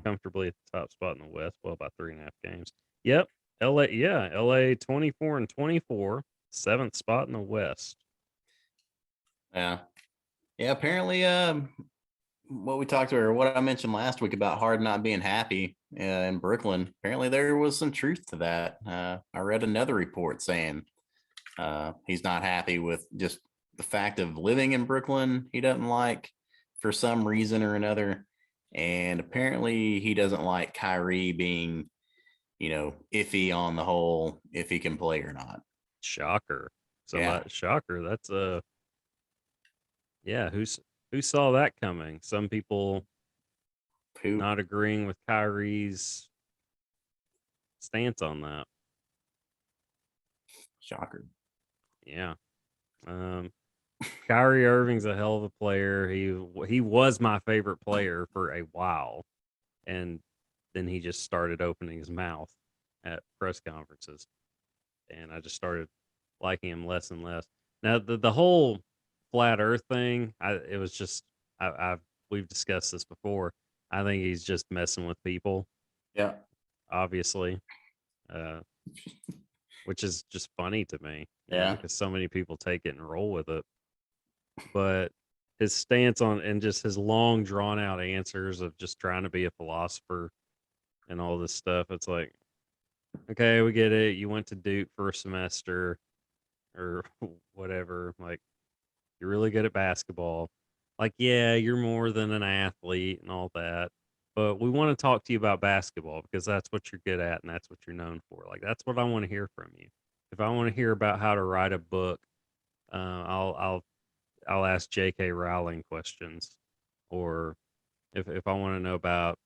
S1: comfortably at the top spot in the West. Well, by 3.5 games. Yep. LA 24-24. 7th spot in the West.
S2: Yeah. Apparently, what we talked about, or what I mentioned last week about Harden not being happy in Brooklyn, apparently there was some truth to that. I read another report saying he's not happy with just the fact of living in Brooklyn. He doesn't like for some reason or another. And apparently he doesn't like Kyrie being, iffy on the whole, if he can play or not.
S1: Shocker.
S2: Yeah.
S1: Shocker. That's yeah, who saw that coming? Some people
S2: Who?
S1: not agreeing with Kyrie's stance on that.
S2: Shocker.
S1: Yeah. Kyrie Irving's a hell of a player. He was my favorite player for a while, and then he just started opening his mouth at press conferences, and I just started liking him less and less. Now the whole flat Earth thing, it was just I've we've discussed this before. I think he's just messing with people,
S2: Yeah.
S1: obviously, uh, which is just funny to me,
S2: Yeah.
S1: because so many people take it and roll with it. But his stance on and just his long drawn out answers of just trying to be a philosopher and all this stuff, it's like, okay, we get it. You went to Duke for a semester or whatever. Like, you're really good at basketball. Like, yeah, you're more than an athlete and all that. But we want to talk to you about basketball because that's what you're good at and that's what you're known for. Like, that's what I want to hear from you. If I want to hear about how to write a book, I'll ask J.K. Rowling questions, or if I want to know about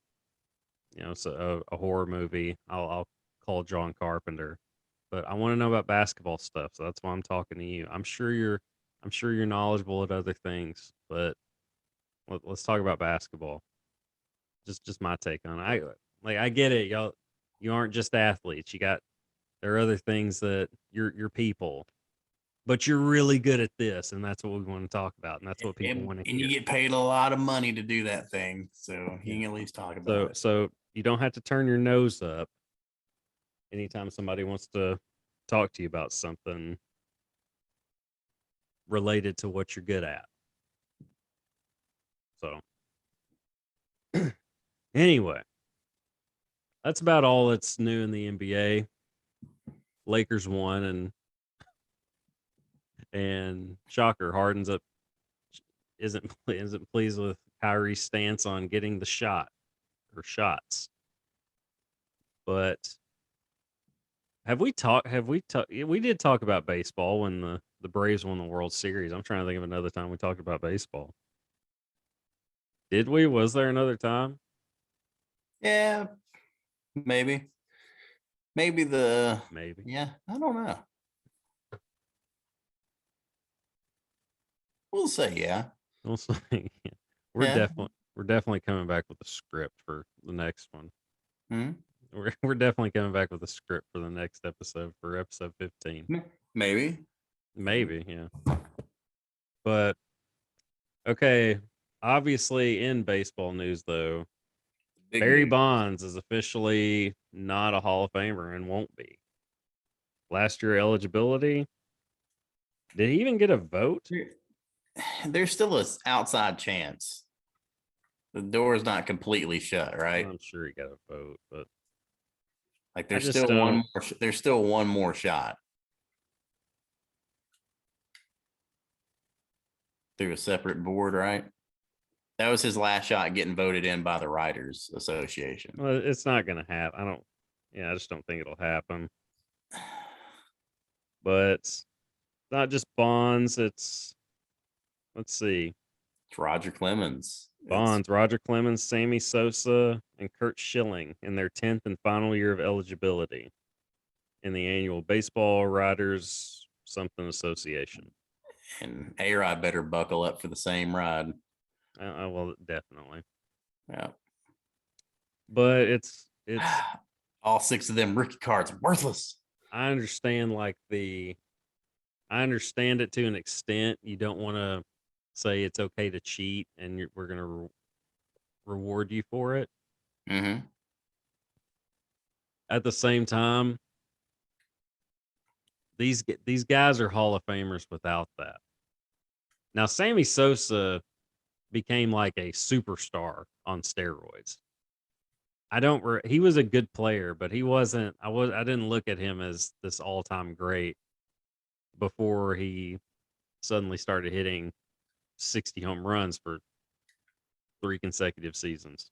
S1: a horror movie, I'll call John Carpenter. But I want to know about basketball stuff, so that's why I'm talking to you. I'm sure you're knowledgeable at other things, but let's talk about basketball. Just my take on it. I get it, y'all. You aren't just athletes. There are other things that you're people, but you're really good at this, and that's what we want to talk about, and that's what people want to
S2: And
S1: hear.
S2: you get paid a lot of money to do that thing, so you
S1: Yeah.
S2: can at least talk about
S1: So
S2: it.
S1: so you don't have to turn your nose up anytime somebody wants to talk to you about something related to what you're good at. So anyway, that's about all that's new in the NBA. Lakers won, and shocker, Harden's up isn't pleased with Kyrie's stance on getting the shot or shots. But we did talk about baseball when the Braves won the World Series. I'm trying to think of another time we talked about baseball. Did we? Was there another time?
S2: Yeah, maybe. Maybe the
S1: Maybe.
S2: yeah, I don't know. We'll say yeah.
S1: We'll see. We're
S2: Yeah.
S1: definitely we're definitely coming back with a script for the next one.
S2: Hmm.
S1: We're definitely coming back with a script for the next episode, for episode 15.
S2: Maybe.
S1: Maybe, yeah. But okay, obviously in baseball news though,
S2: Big
S1: Barry
S2: news.
S1: Bonds is officially not a Hall of Famer and won't be. Last year eligibility, did he even get a vote?
S2: There's still an outside chance. The door is not completely shut, right?
S1: I'm sure he got a vote, but
S2: Like
S1: I
S2: there's
S1: just
S2: still
S1: don't.
S2: there's still one more shot through a separate board, right? That was his last shot getting voted in by the Writers Association.
S1: Well, it's not going to happen. I just don't think it'll happen. But it's not just Bonds. Let's see.
S2: It's Roger Clemens.
S1: Bonds, Roger Clemens, Sammy Sosa, and Kurt Schilling in their 10th and final year of eligibility in the annual Baseball Writers something association.
S2: And A-Rod better buckle up for the same ride.
S1: Well, definitely.
S2: Yeah.
S1: But it's
S2: all 6 of them rookie cards worthless.
S1: I understand I understand it to an extent. You don't want to say it's okay to cheat and we're going to reward you for it.
S2: Mm-hmm.
S1: At the same time, these guys are Hall of Famers without that. Now, Sammy Sosa became like a superstar on steroids. He was a good player, but he wasn't. I didn't look at him as this all-time great before he suddenly started hitting 60 home runs for 3 consecutive seasons.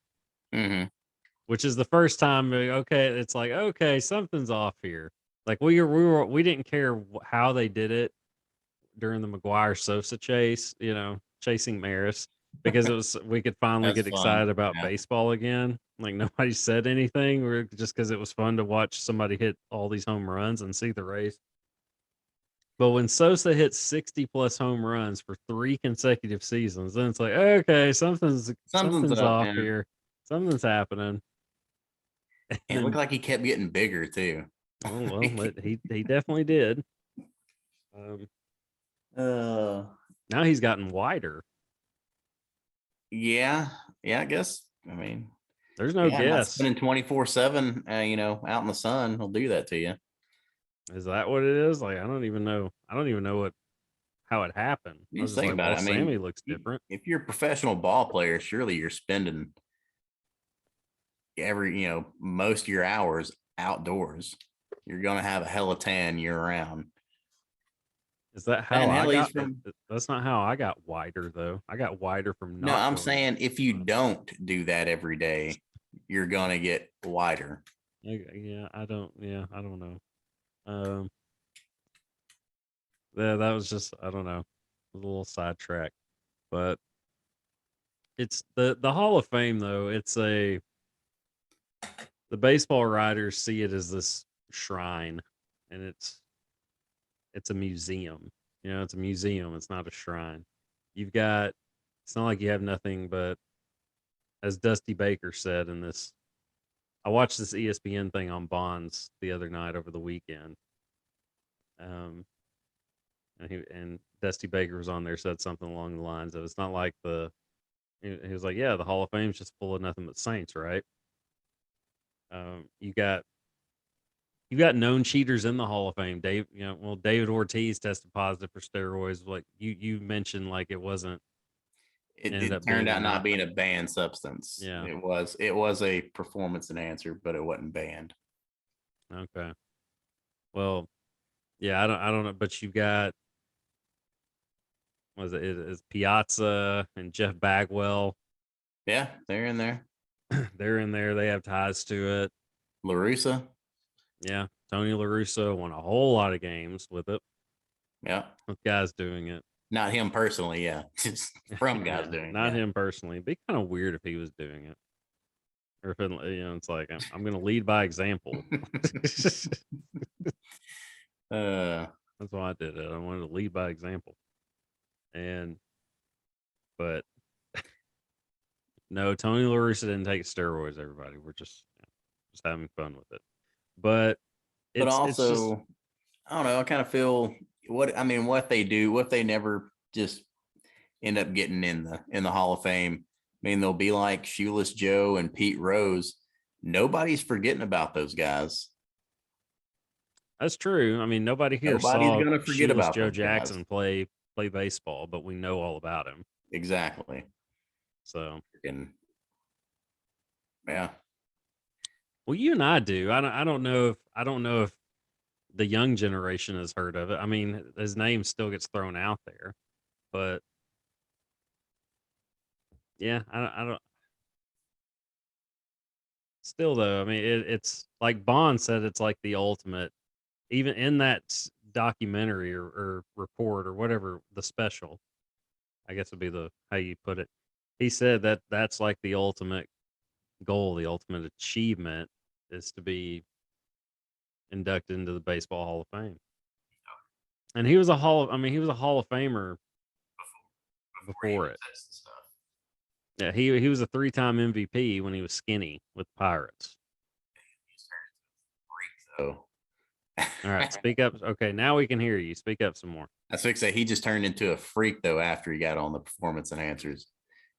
S2: Mm-hmm.
S1: Which is the first time. Okay, it's like, okay, something's off here. Like we didn't care how they did it during the McGuire Sosa chase, chasing Maris, because we could finally
S2: That's
S1: get
S2: fun.
S1: excited about
S2: Yeah.
S1: baseball again. Like nobody said anything, just because it was fun to watch somebody hit all these home runs and see the race. But when Sosa hits 60 plus home runs for 3 consecutive seasons, then it's like, okay, something's
S2: up.
S1: off
S2: Yeah.
S1: here. Something's happening.
S2: And it looked like he kept getting bigger too.
S1: Oh well, he definitely did. Now he's gotten wider.
S2: Yeah, I guess. I mean,
S1: there's no guess.
S2: Spending 24/7, out in the sun, he'll do that to you.
S1: Is that what it is? Like, I don't even know how it happened.
S2: You
S1: I was
S2: just
S1: just
S2: think
S1: like,
S2: about
S1: well,
S2: it. I mean,
S1: Sammy looks different.
S2: If you're a professional ball player, surely you're spending most of your hours outdoors. You're gonna have a hella tan year round.
S1: Is that how I got? That's not how I got wider though. I got wider from not.
S2: No, I'm saying if you don't do that every day, you're gonna get wider.
S1: Yeah, I don't know. Yeah, that was just, I don't know, a little sidetrack, but it's the Hall of Fame though. The baseball writers see it as this shrine, and it's a museum. It's a museum. It's not a shrine. It's not like you have nothing but, as Dusty Baker said in this, I watched this ESPN thing on Bonds the other night over the weekend. And Dusty Baker was on there, said something along the lines of, it's not like he was like, yeah, the Hall of Fame's just full of nothing but saints, right? You got known cheaters in the Hall of Fame. David Ortiz tested positive for steroids. Like you mentioned, like it wasn't.
S2: It turned out not being a banned substance.
S1: Yeah,
S2: it was a performance enhancer, but it wasn't banned.
S1: Okay. Well, yeah, I don't know, but you've got, was it is Piazza and Jeff Bagwell.
S2: Yeah, they're in there.
S1: They're in there. They have ties to it.
S2: La Russa.
S1: Yeah, Tony La Russa won a whole lot of games with it.
S2: Yeah,
S1: with guys doing it.
S2: Not him personally, yeah, just from guys doing it.
S1: Not him personally. It'd be kind of weird if he was doing it, or if it's like, I'm going to lead by example. That's why I did it. I wanted to lead by example, but no, Tony La Russa didn't take steroids. Everybody, we're just having fun with it, but
S2: also,
S1: it's just,
S2: I don't know. I kind of feel what they do, what they never just end up getting in the Hall of Fame. I mean, they'll be like Shoeless Joe and Pete Rose. Nobody's forgetting about those guys.
S1: That's true. I mean, nobody's
S2: saw gonna forget about
S1: Joe Jackson play baseball, but we know all about him.
S2: Exactly.
S1: So,
S2: yeah.
S1: Well, you and I do. I don't know if the young generation has heard of it. I mean, his name still gets thrown out there, but yeah, I don't. Still though, I mean, it's like Bond said, it's like the ultimate. Even in that documentary or report or whatever, the special, I guess would be how you put it. He said that's like the ultimate goal, the ultimate achievement is to be inducted into the Baseball Hall of Fame. And he was a Hall of Famer before it. Yeah, he was a 3-time MVP when he was skinny with Pirates.
S2: So,
S1: all right, speak up. Okay, now we can hear you. Speak up some more.
S2: I was going to say, he just turned into a freak though after he got on the performance enhancers.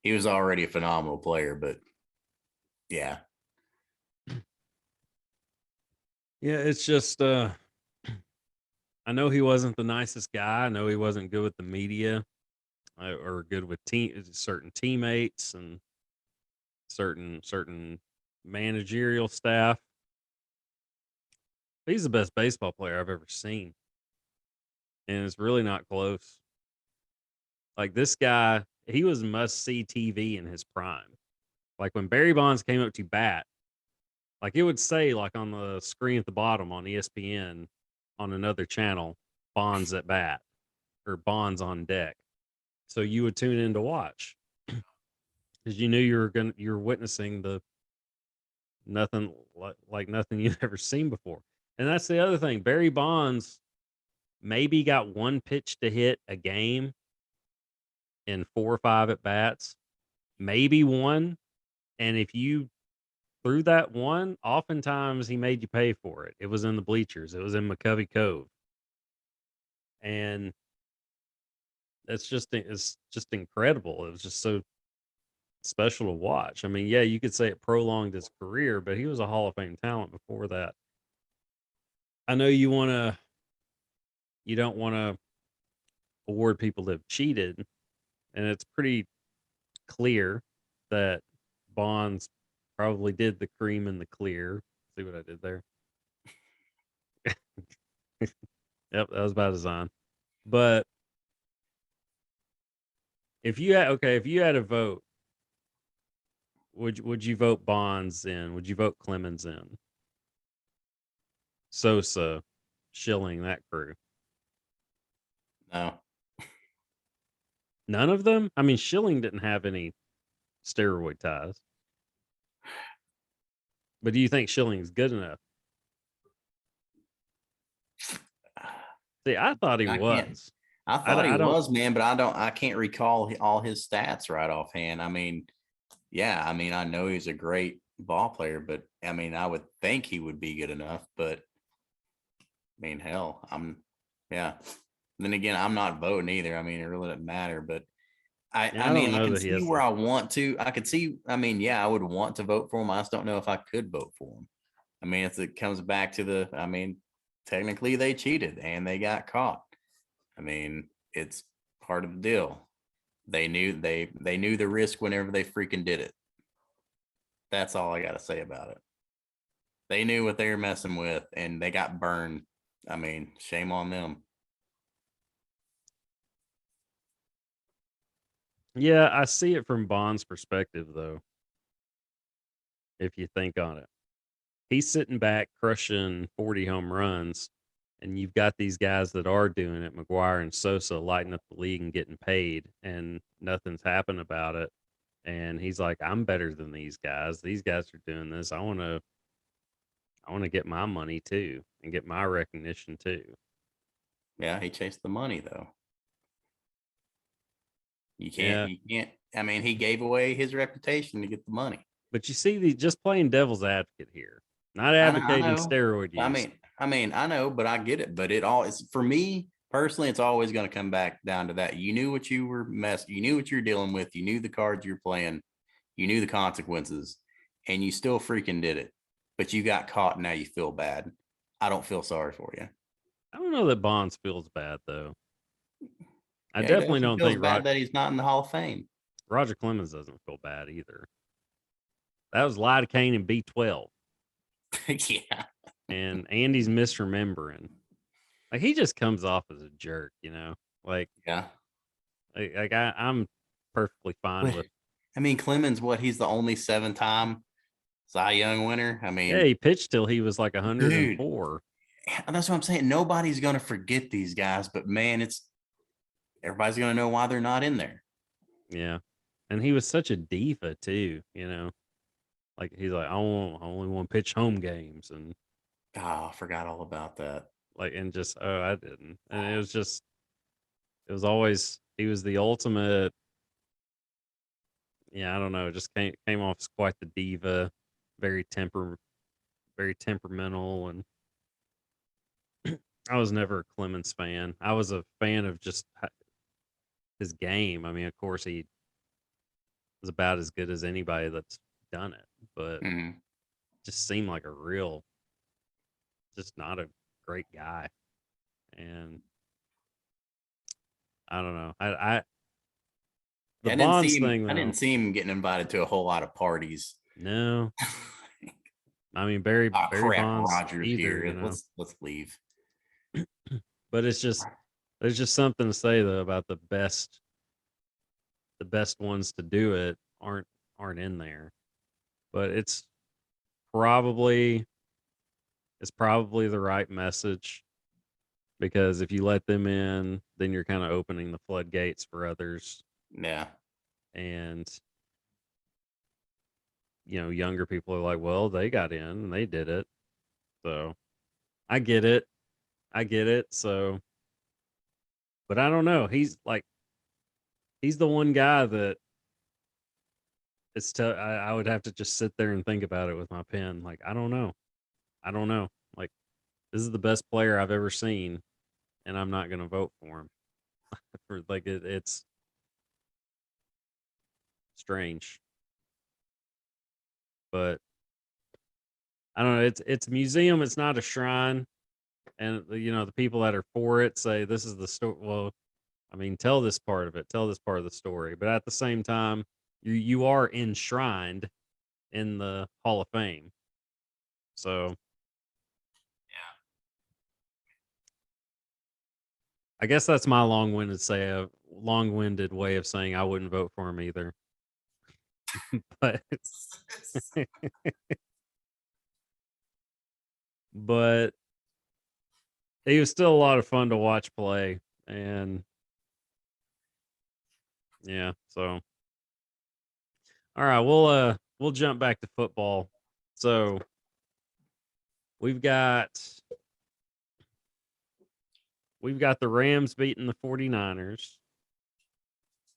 S2: He was already a phenomenal player, but yeah.
S1: Yeah, it's just I know he wasn't the nicest guy. I know he wasn't good with the media or good with certain teammates and certain managerial staff. He's the best baseball player I've ever seen, and it's really not close. Like this guy, he was must see TV in his prime. Like when Barry Bonds came up to bat, like it would say like on the screen at the bottom on ESPN on another channel, Bonds at bat or Bonds on deck. So you would tune in to watch because you knew you were witnessing the nothing like nothing you've ever seen before. And that's the other thing. Barry Bonds maybe got one pitch to hit a game in 4 or 5 at bats, maybe one. And if you threw that one, oftentimes he made you pay for it. It was in the bleachers. It was in McCovey Cove, and it's just incredible. It was just so special to watch. I mean, yeah, you could say it prolonged his career, but he was a Hall of Fame talent before that. I know you don't want to award people that have cheated, and it's pretty clear that Bonds probably did the cream in the clear. See what I did there? Yep, that was by design. But if you had a vote, would you vote Bonds in? Would you vote Clemens in? Sosa, Schilling, that crew.
S2: No.
S1: None of them? I mean, Schilling didn't have any steroid ties. But do you think Schilling's good enough? See, I thought he
S2: I can't.
S1: was.
S2: I thought he
S1: I don't.
S2: was, man, but I can't recall all his stats right offhand. I mean, yeah, I mean, I know he's a great ball player, but I mean, I would think he would be good enough, but I mean, hell, yeah. Then again, I'm not voting either. I mean, it really doesn't matter, but
S1: Yeah,
S2: I
S1: I don't
S2: mean, I
S1: know
S2: can
S1: that he
S2: see
S1: has
S2: where
S1: the.
S2: I want to. I could see, I mean, yeah, I would want to vote for him. I just don't know if I could vote for him. I mean, if it comes back to I mean, technically they cheated and they got caught. I mean, it's part of the deal. They knew the risk whenever they freaking did it. That's all I got to say about it. They knew what they were messing with and they got burned. I mean, shame on them.
S1: Yeah, I see it from Bond's perspective, though. If you think on it, he's sitting back crushing 40 home runs, and you've got these guys that are doing it, McGuire and Sosa, lighting up the league and getting paid, and nothing's happened about it. And he's like, I'm better than these guys. These guys are doing this. I want to get my money too and get my recognition too.
S2: Yeah, he chased the money though.
S1: Yeah.
S2: You can't. I mean, he gave away his reputation to get the money.
S1: But you see the just playing devil's advocate here, not
S2: I
S1: advocating
S2: know.
S1: steroid use.
S2: I know, but I get it. But it all is for me personally. It's always going to come back down to that. You knew what you were You knew what you're dealing with. You knew the cards you're playing. You knew the consequences, and you still freaking did it. But you got caught. And now you feel bad. I don't feel sorry for you.
S1: I don't know that Bonds feels bad though. I
S2: Yeah, he does.
S1: definitely
S2: He
S1: don't
S2: feels
S1: think
S2: bad that he's not in the Hall of Fame.
S1: Roger Clemens doesn't feel bad either. That was lidocaine and B12.
S2: Yeah.
S1: And Andy's misremembering. Like he just comes off as a jerk, you know. Like
S2: Yeah.
S1: I'm perfectly fine with.
S2: I mean, Clemens, he's the only 7-time Cy Young winner. I
S1: Yeah,
S2: mean,
S1: he pitched till he was like
S2: dude,
S1: 104.
S2: that's what I'm saying. Nobody's going to forget these guys, but man, everybody's going to know why they're not in there.
S1: Yeah, and he was such a diva too, you know. Like he's like, I only want to pitch home games, and
S2: Oh, I forgot all about that.
S1: like, and just I didn't, and it was always he was the ultimate. Yeah, I don't know, just came off as quite the diva, very very temperamental, and I was never a Clemens fan. I was a fan of just his game. I mean, of course, he was about as good as anybody that's done it, but
S2: Mm-hmm.
S1: just seemed like just not a great guy. and I don't know. I the
S2: I didn't see
S1: Bonds
S2: him.
S1: thing
S2: I
S1: though.
S2: didn't see him getting invited to a whole lot of parties.
S1: No, I mean Barry
S2: Oh
S1: Barry
S2: crap,
S1: Bonds
S2: Rogers
S1: either,
S2: here. Let's leave.
S1: But it's just there's just something to say though about the best ones to do it aren't in there. But probably it's probably the right message, because if you let them in, then you're kind of opening the floodgates for others,
S2: Yeah.
S1: and younger people are like, well, they got in and they did it. So I get it. I get it. So, but I don't know. He's the one guy that I would have to just sit there and think about it with my pen. Like, I don't know. I don't know. Like, this is the best player I've ever seen, and I'm not going to vote for him. It's strange, but I don't know. It's a museum. It's not a shrine, and the people that are for it say this is the story. Well, I mean, tell this part of it. Tell this part of the story. But at the same time, you are enshrined in the Hall of Fame. So
S2: Yeah.
S1: I guess that's my long-winded way of saying I wouldn't vote for him either. But but he was still a lot of fun to watch play, and yeah. So all right, we'll jump back to football. So we've got the Rams beating the 49ers,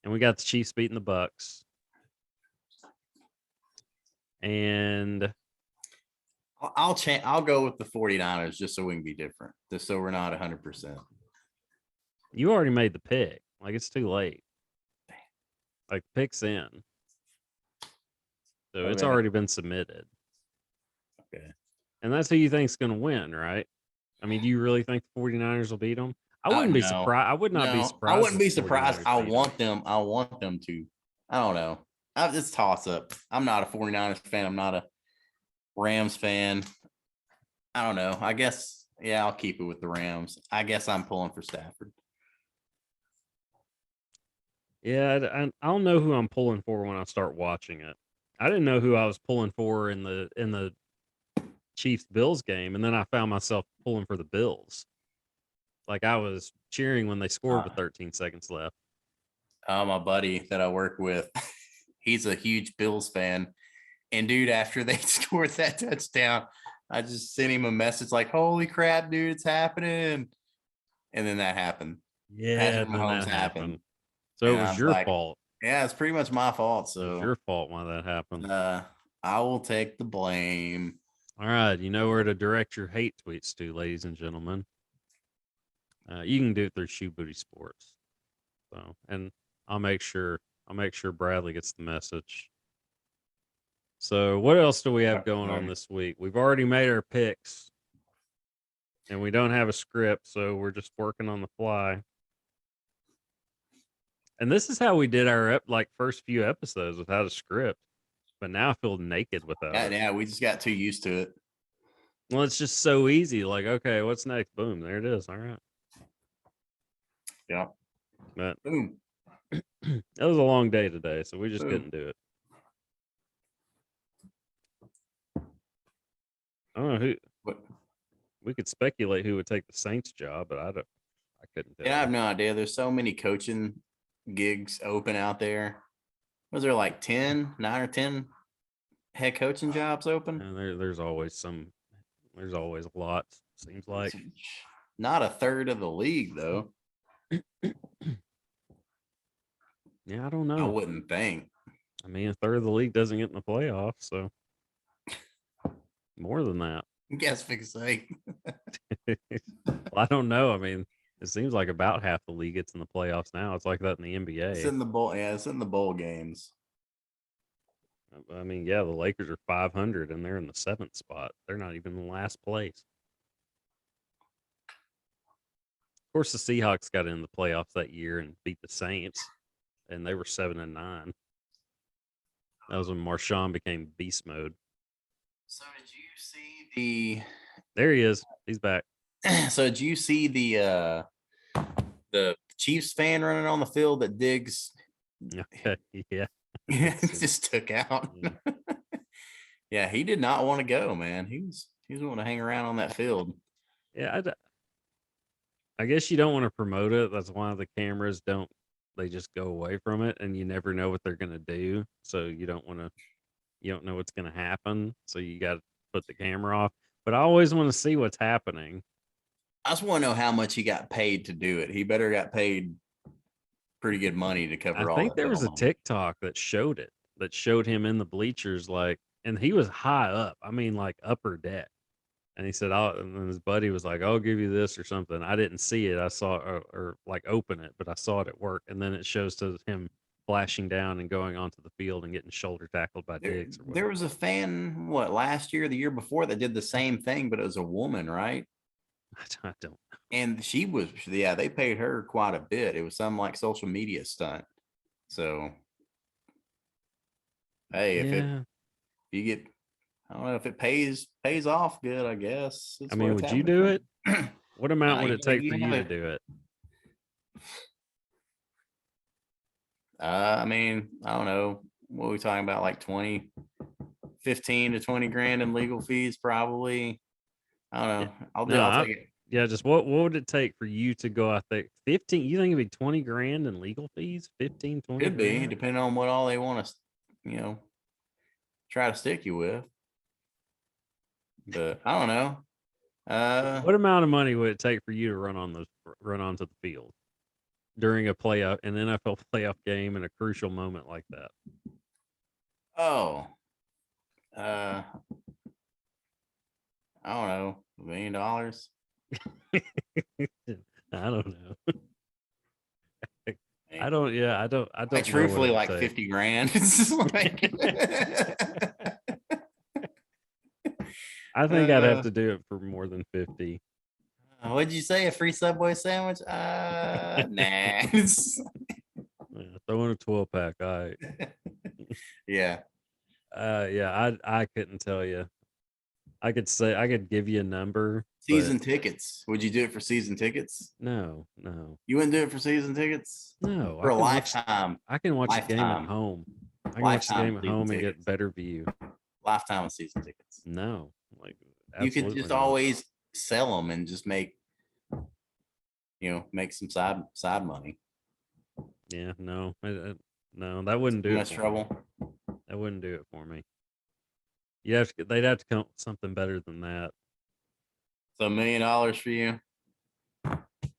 S1: and we got the Chiefs beating the Bucks. And
S2: I'll go with the 49ers just so we can be different. Just so we're not 100%.
S1: you already made the pick. Like, it's too late. Like, pick's in. So it's
S2: Okay.
S1: already been submitted.
S2: Okay.
S1: And that's who you think's going to win, right? I mean, do you really think the 49ers will beat them? I wouldn't be surprised. I would not be surprised.
S2: I wouldn't be
S1: if the
S2: surprised.
S1: 49ers
S2: I
S1: beat
S2: want them. I want them to. I don't know. It's toss up. I'm not a 49ers fan. I'm not a Rams fan. I don't know. I guess, yeah, I'll keep it with the Rams. I guess I'm pulling for Stafford.
S1: Yeah, I don't know who I'm pulling for when I start watching it. I didn't know who I was pulling for in the Chiefs Bills game, and then I found myself pulling for the Bills. Like, I was cheering when they scored with 13 seconds left.
S2: My buddy that I work with, he's a huge Bills fan. And dude, after they scored that touchdown, I just sent him a message like, "Holy crap, dude, it's happening!" And then that happened.
S1: Yeah,
S2: Patrick
S1: then
S2: Mahomes
S1: that
S2: happened.
S1: So
S2: And
S1: it
S2: I
S1: was
S2: was
S1: your
S2: like,
S1: fault.
S2: yeah, it's pretty much my fault.
S1: It was
S2: So
S1: your fault why that happened.
S2: I will take the blame.
S1: All right, you know where to direct your hate tweets to, ladies and gentlemen. You can do it through Shoe Booty Sports. So, and I'll make sure Bradley gets the message. So, what else do we have going on this week? We've already made our picks, and we don't have a script, so we're just working on the fly. And this is how we did our first few episodes without a script. But now I feel naked without it.
S2: Yeah, we just got too used to it.
S1: Well, it's just so easy. Like, okay, what's next? Boom, there it is. All right.
S2: Yeah.
S1: But
S2: Boom.
S1: it was a long day today, so we just
S2: Boom.
S1: couldn't do it. I don't know who.
S2: What?
S1: We could speculate who would take the Saints job, but I couldn't tell.
S2: Yeah, I have no idea. There's so many coaching gigs open out there. Was there like 9 or 10 head coaching jobs open?
S1: And there's always a lot. Seems like
S2: not a third of the league, though.
S1: Yeah, I don't know.
S2: I wouldn't think.
S1: I mean, a third of the league doesn't get in the playoffs, so more than that.
S2: Guess fix sake.
S1: Well, I don't know. I mean, it seems like about half the league gets in the playoffs now. It's like that in the NBA.
S2: It's in the bowl. Yeah, it's in the bowl games.
S1: I mean, yeah, the Lakers are 500 and they're in the 7th spot. They're not even in last place. Of course, the Seahawks got in the playoffs that year and beat the Saints, and they were 7-9. That was when Marshawn became beast mode.
S2: So did you see
S1: There he is. He's back.
S2: So did you see the Chiefs fan running on the field that Diggs
S1: Okay, yeah.
S2: just took out? Yeah, he did not want to go, man. He was wanting to hang around on that field.
S1: Yeah, I guess you don't want to promote it. That's why the cameras don't. They just go away from it, and you never know what they're gonna do. So you don't want to. You don't know what's gonna happen. So you got to put the camera off. But I always want to see what's happening.
S2: I just want to know how much he got paid to do it. He better got paid pretty good money to cover
S1: I
S2: all
S1: think
S2: that.
S1: there was a TikTok that showed it. That showed him in the bleachers, like, and he was high up. I mean, like upper deck. And he said, and then his buddy was like, I'll give you this or something. I didn't see it. I saw or like open it, but I saw it at work. And then it shows to him flashing down and going onto the field and getting shoulder tackled by Diggs.
S2: There was a fan, last year, the year before, that did the same thing, but it was a woman, right?
S1: I don't know.
S2: And she was, they paid her quite a bit. It was some like social media stunt. So, hey, if you get, I don't know if it pays off good, I guess.
S1: I mean, would you do it? What amount would it take for you to do it?
S2: I mean, I don't know. What are we talking about? Like 15 to 20 grand in legal fees, probably. I don't know. I'll take it.
S1: Yeah, just what would it take for you to go out there? 15, you think it'd be 20 grand in legal fees? 15, 20
S2: Could
S1: grand?
S2: be, depending on what all they want to, try to stick you with. But I don't know.
S1: What amount of money would it take for you to run onto the field during an NFL playoff game in a crucial moment like that?
S2: Oh, I don't know, $1 million.
S1: I don't know. I don't. Yeah, I don't.
S2: Like, truthfully, like 50 grand.
S1: I think I'd have to do it for more than 50.
S2: What'd you say? A free Subway sandwich? Nah.
S1: Yeah, throw in a 12-pack. All right.
S2: Yeah.
S1: Yeah. I couldn't tell you. I could give you a number.
S2: Season tickets. Would you do it for season tickets?
S1: No.
S2: You wouldn't do it for season tickets?
S1: No.
S2: For a lifetime.
S1: I can watch the game at home. I can watch the game at home and get better view.
S2: Lifetime of season tickets.
S1: No, like
S2: you could just always sell them and just make some side money.
S1: Yeah, no, no, that wouldn't do it.
S2: Much trouble.
S1: That wouldn't do it for me. They'd have to come up with something better than that.
S2: So $1 million for you,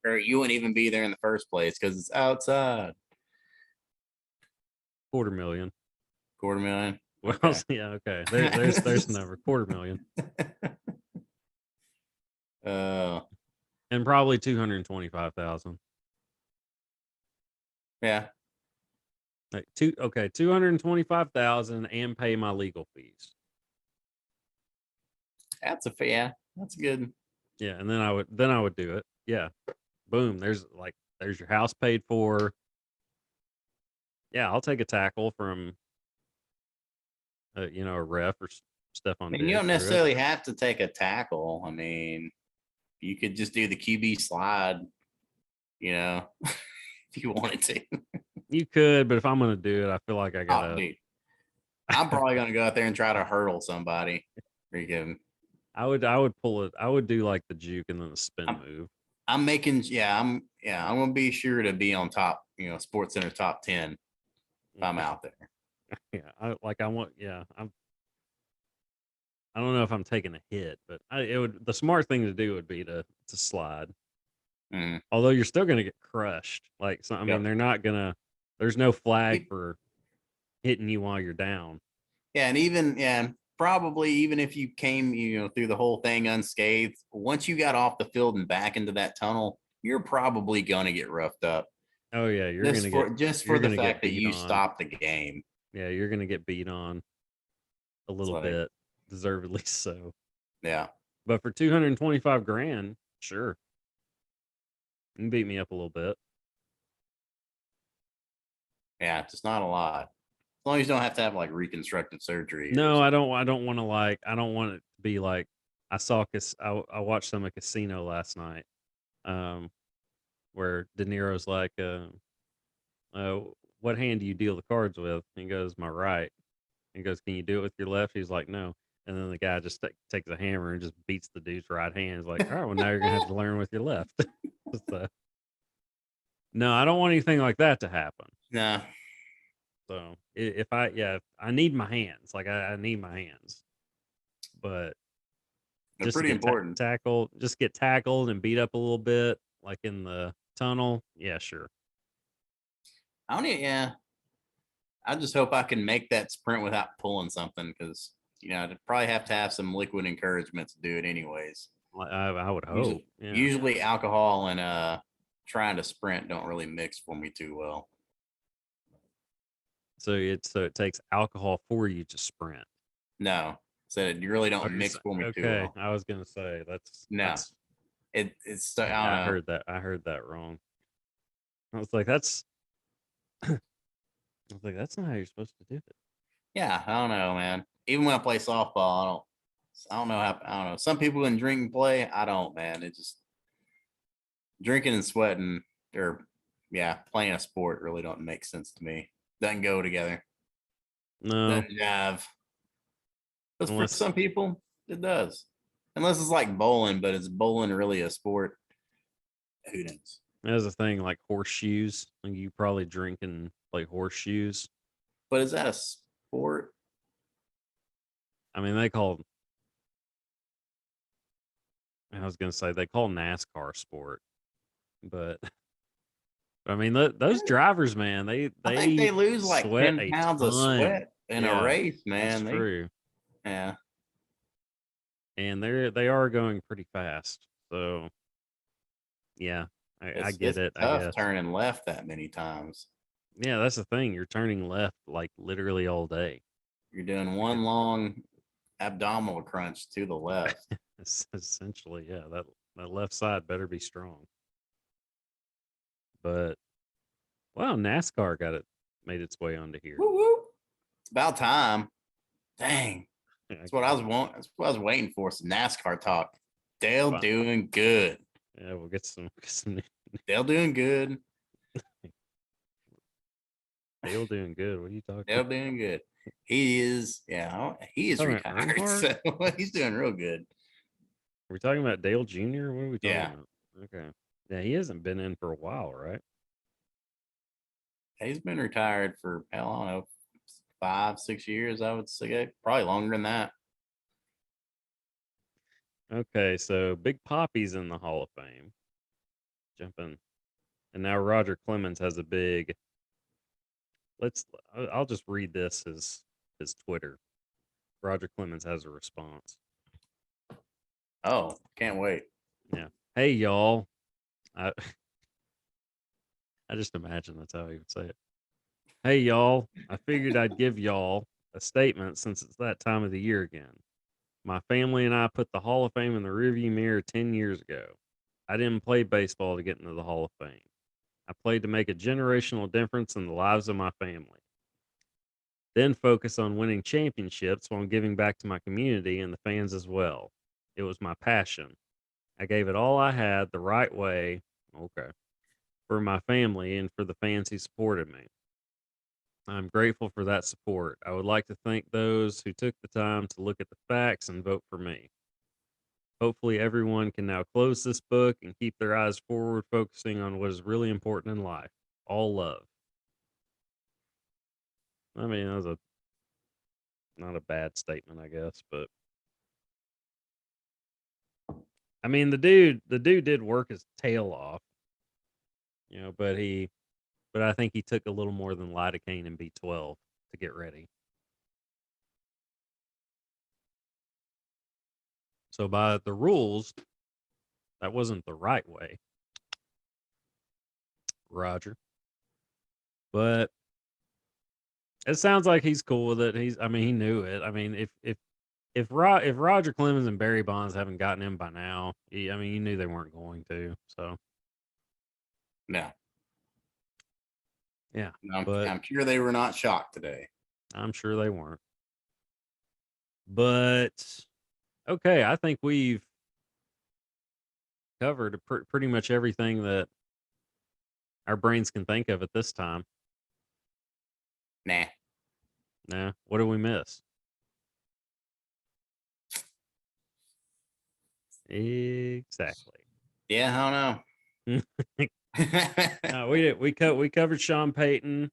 S2: or you wouldn't even be there in the first place because it's outside.
S1: $250,000.
S2: $250,000.
S1: Well, okay. Yeah, okay. There's the number. $250,000. And probably 225,000.
S2: Yeah.
S1: Like 225,000 and pay my legal fees.
S2: That's good.
S1: Yeah, and then I would do it. Yeah. Boom. There's your house paid for. Yeah, I'll take a tackle from a ref or Stephon Diggs.
S2: You don't necessarily have to take a tackle. I mean, you could just do the QB slide, if you wanted to.
S1: You could, but if I'm going to do it, I feel like I got to.
S2: I'm probably going to go out there and try to hurdle somebody.
S1: I would pull it. I would do like the juke and then the spin move.
S2: I'm going to be sure to be on top, Sports Center top 10 if I'm out there.
S1: Yeah, I don't know if I'm taking a hit, but the smart thing to do would be to slide.
S2: Mm-hmm.
S1: Although you're still going to get crushed. Mean, they're not going to. There's no flag for hitting you while you're down.
S2: Yeah, and probably even if you came, through the whole thing unscathed, once you got off the field and back into that tunnel, you're probably going to get roughed up.
S1: Oh yeah, you're going to get
S2: just for the fact that you stopped the game.
S1: Yeah, you're going to get beat on a little bit, deservedly so.
S2: Yeah,
S1: but for 225 grand, sure. You can beat me up a little bit.
S2: Yeah, just not a lot. As long as you don't have to have like reconstructive surgery.
S1: No, I don't. I don't want to like. I don't want it to be like. I watched some of Casino last night, um, where De Niro's like, uh, "What hand do you deal the cards with?" And he goes, "My right." He goes, "Can you do it with your left?" He's like, "No." And then the guy just takes a hammer and just beats the dude's right hand. He's like, "All right, well now you're gonna have to learn with your left." So, no, I don't want anything like that to happen.
S2: Nah,
S1: So if I need my hands, like I need my hands, but
S2: they're
S1: just to
S2: pretty
S1: get
S2: important.
S1: tackled, just get tackled and beat up a little bit, like in the tunnel. Yeah, sure.
S2: I don't even, yeah. I just hope I can make that sprint without pulling something because, I'd probably have to have some liquid encouragement to do it anyways.
S1: I would hope.
S2: Usually,
S1: Yeah.
S2: usually alcohol and trying to sprint don't really mix for me too well.
S1: So it takes alcohol for you to sprint.
S2: No, so you really
S1: Oh,
S2: don't mix for me too
S1: okay.
S2: well.
S1: I was gonna say
S2: No,
S1: that's
S2: it's I
S1: yeah.
S2: don't know.
S1: I heard that wrong. I was like, that's. I was like, that's not how you're supposed to do it.
S2: Yeah, I don't know, man. Even when I play softball, I don't know how. I don't know. Some people can drink and play. I don't, man. It just drinking and sweating or yeah, playing a sport really don't make sense to me. Doesn't go together.
S1: No,
S2: Doesn't jive. But for
S1: unless
S2: some people, it does. Unless it's like bowling, but is bowling really a sport? Who knows?
S1: there's a thing like horseshoes. Like you probably drink and play horseshoes.
S2: But is that a sport?
S1: I mean, they call. I was gonna say they call NASCAR sport, but I mean, those drivers, man,
S2: I think they
S1: they
S2: lose like
S1: sweat
S2: 10
S1: a
S2: pounds of
S1: ton.
S2: sweat in a
S1: Yeah,
S2: race,
S1: that's
S2: man.
S1: true.
S2: Yeah.
S1: And they are going pretty fast. So yeah, I get
S2: It's
S1: it. I
S2: tough
S1: guess.
S2: turning left that many times.
S1: Yeah, that's the thing. You're turning left like literally all day.
S2: You're doing
S1: Like
S2: one
S1: it's,
S2: long abdominal crunch to the left.
S1: it's essentially yeah. That left side better be strong. But wow, NASCAR got it made its way onto here.
S2: Woo woo. It's about time. Dang.
S1: I
S2: That's what I
S1: guess.
S2: was wanting. That's what I was waiting for. Some NASCAR talk. Dale
S1: Fine.
S2: doing good.
S1: Yeah, we'll get some get some
S2: Dale doing good.
S1: Dale doing good. What are you talking
S2: Dale
S1: about?
S2: doing good. He is, he is
S1: Talking about
S2: retired.
S1: Earnhardt?
S2: So he's doing real good.
S1: Are we talking about Dale Jr.? What are we talking
S2: Yeah.
S1: about? Okay. Yeah, he hasn't been in for a while, right?
S2: He's been retired for, hell, I don't know, 5, 6 years, I would say. Probably longer than that.
S1: Okay, so Big Poppy's in the Hall of Fame. Jumping. And now Roger Clemens has a big I'll just read this his Twitter. Roger Clemens has a response.
S2: Oh, can't wait.
S1: Yeah. Hey y'all. I I just imagine that's how he would say it. Hey y'all. I figured I'd give y'all a statement since it's that time of the year again. My family and I put the Hall of Fame in the rearview mirror 10 years ago. I didn't play baseball to get into the Hall of Fame. I played to make a generational difference in the lives of my family. Then focus on winning championships while giving back to my community and the fans as well. It was my passion. I gave it all I had the right way, okay, for my family and for the fans who supported me. I'm grateful for that support. I would like to thank those who took the time to look at the facts and vote for me. Hopefully, everyone can now close this book and keep their eyes forward, focusing on what is really important in life. All love. I mean, that was not a bad statement, I guess, but I mean, the dude did work his tail off, but I think he took a little more than lidocaine and B12 to get ready. So by the rules, that wasn't the right way, Roger. But it sounds like he's cool with it. I mean, he knew it. I mean, if Roger Clemens and Barry Bonds haven't gotten him by now, I mean, you knew they weren't going to. So
S2: No.
S1: Yeah,
S2: But I'm sure they were not shocked today.
S1: I'm sure they weren't. But okay, I think we've covered pretty much everything that our brains can think of at this time.
S2: Nah.
S1: Nah, what did we miss? Exactly.
S2: Yeah, I don't know.
S1: We did. We covered Sean Payton.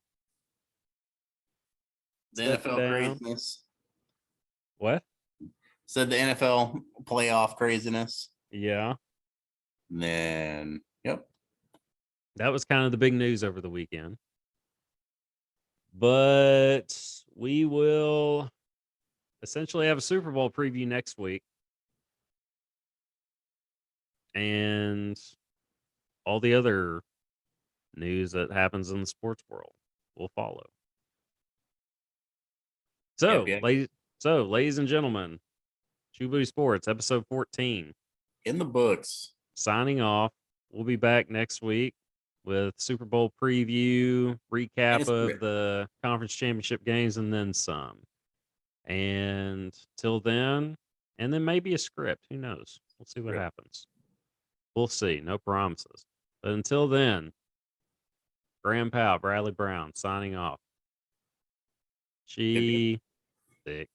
S2: The
S1: Stepping
S2: NFL
S1: down.
S2: craziness.
S1: What?
S2: Said the NFL playoff craziness.
S1: Yeah.
S2: And then, yep.
S1: That was kind of the big news over the weekend. But we will essentially have a Super Bowl preview next week. And all the other news that happens in the sports world will follow. So,
S2: Yep.
S1: ladies and gentlemen, True Booty Sports, episode 14.
S2: In the books.
S1: Signing off. We'll be back next week with Super Bowl preview, recap of the conference championship games, and then some. And till then, and then maybe a script. Who knows? We'll see what happens. We'll see. No promises. But until then, Graham Powell, Bradley Brown, signing off. Thick.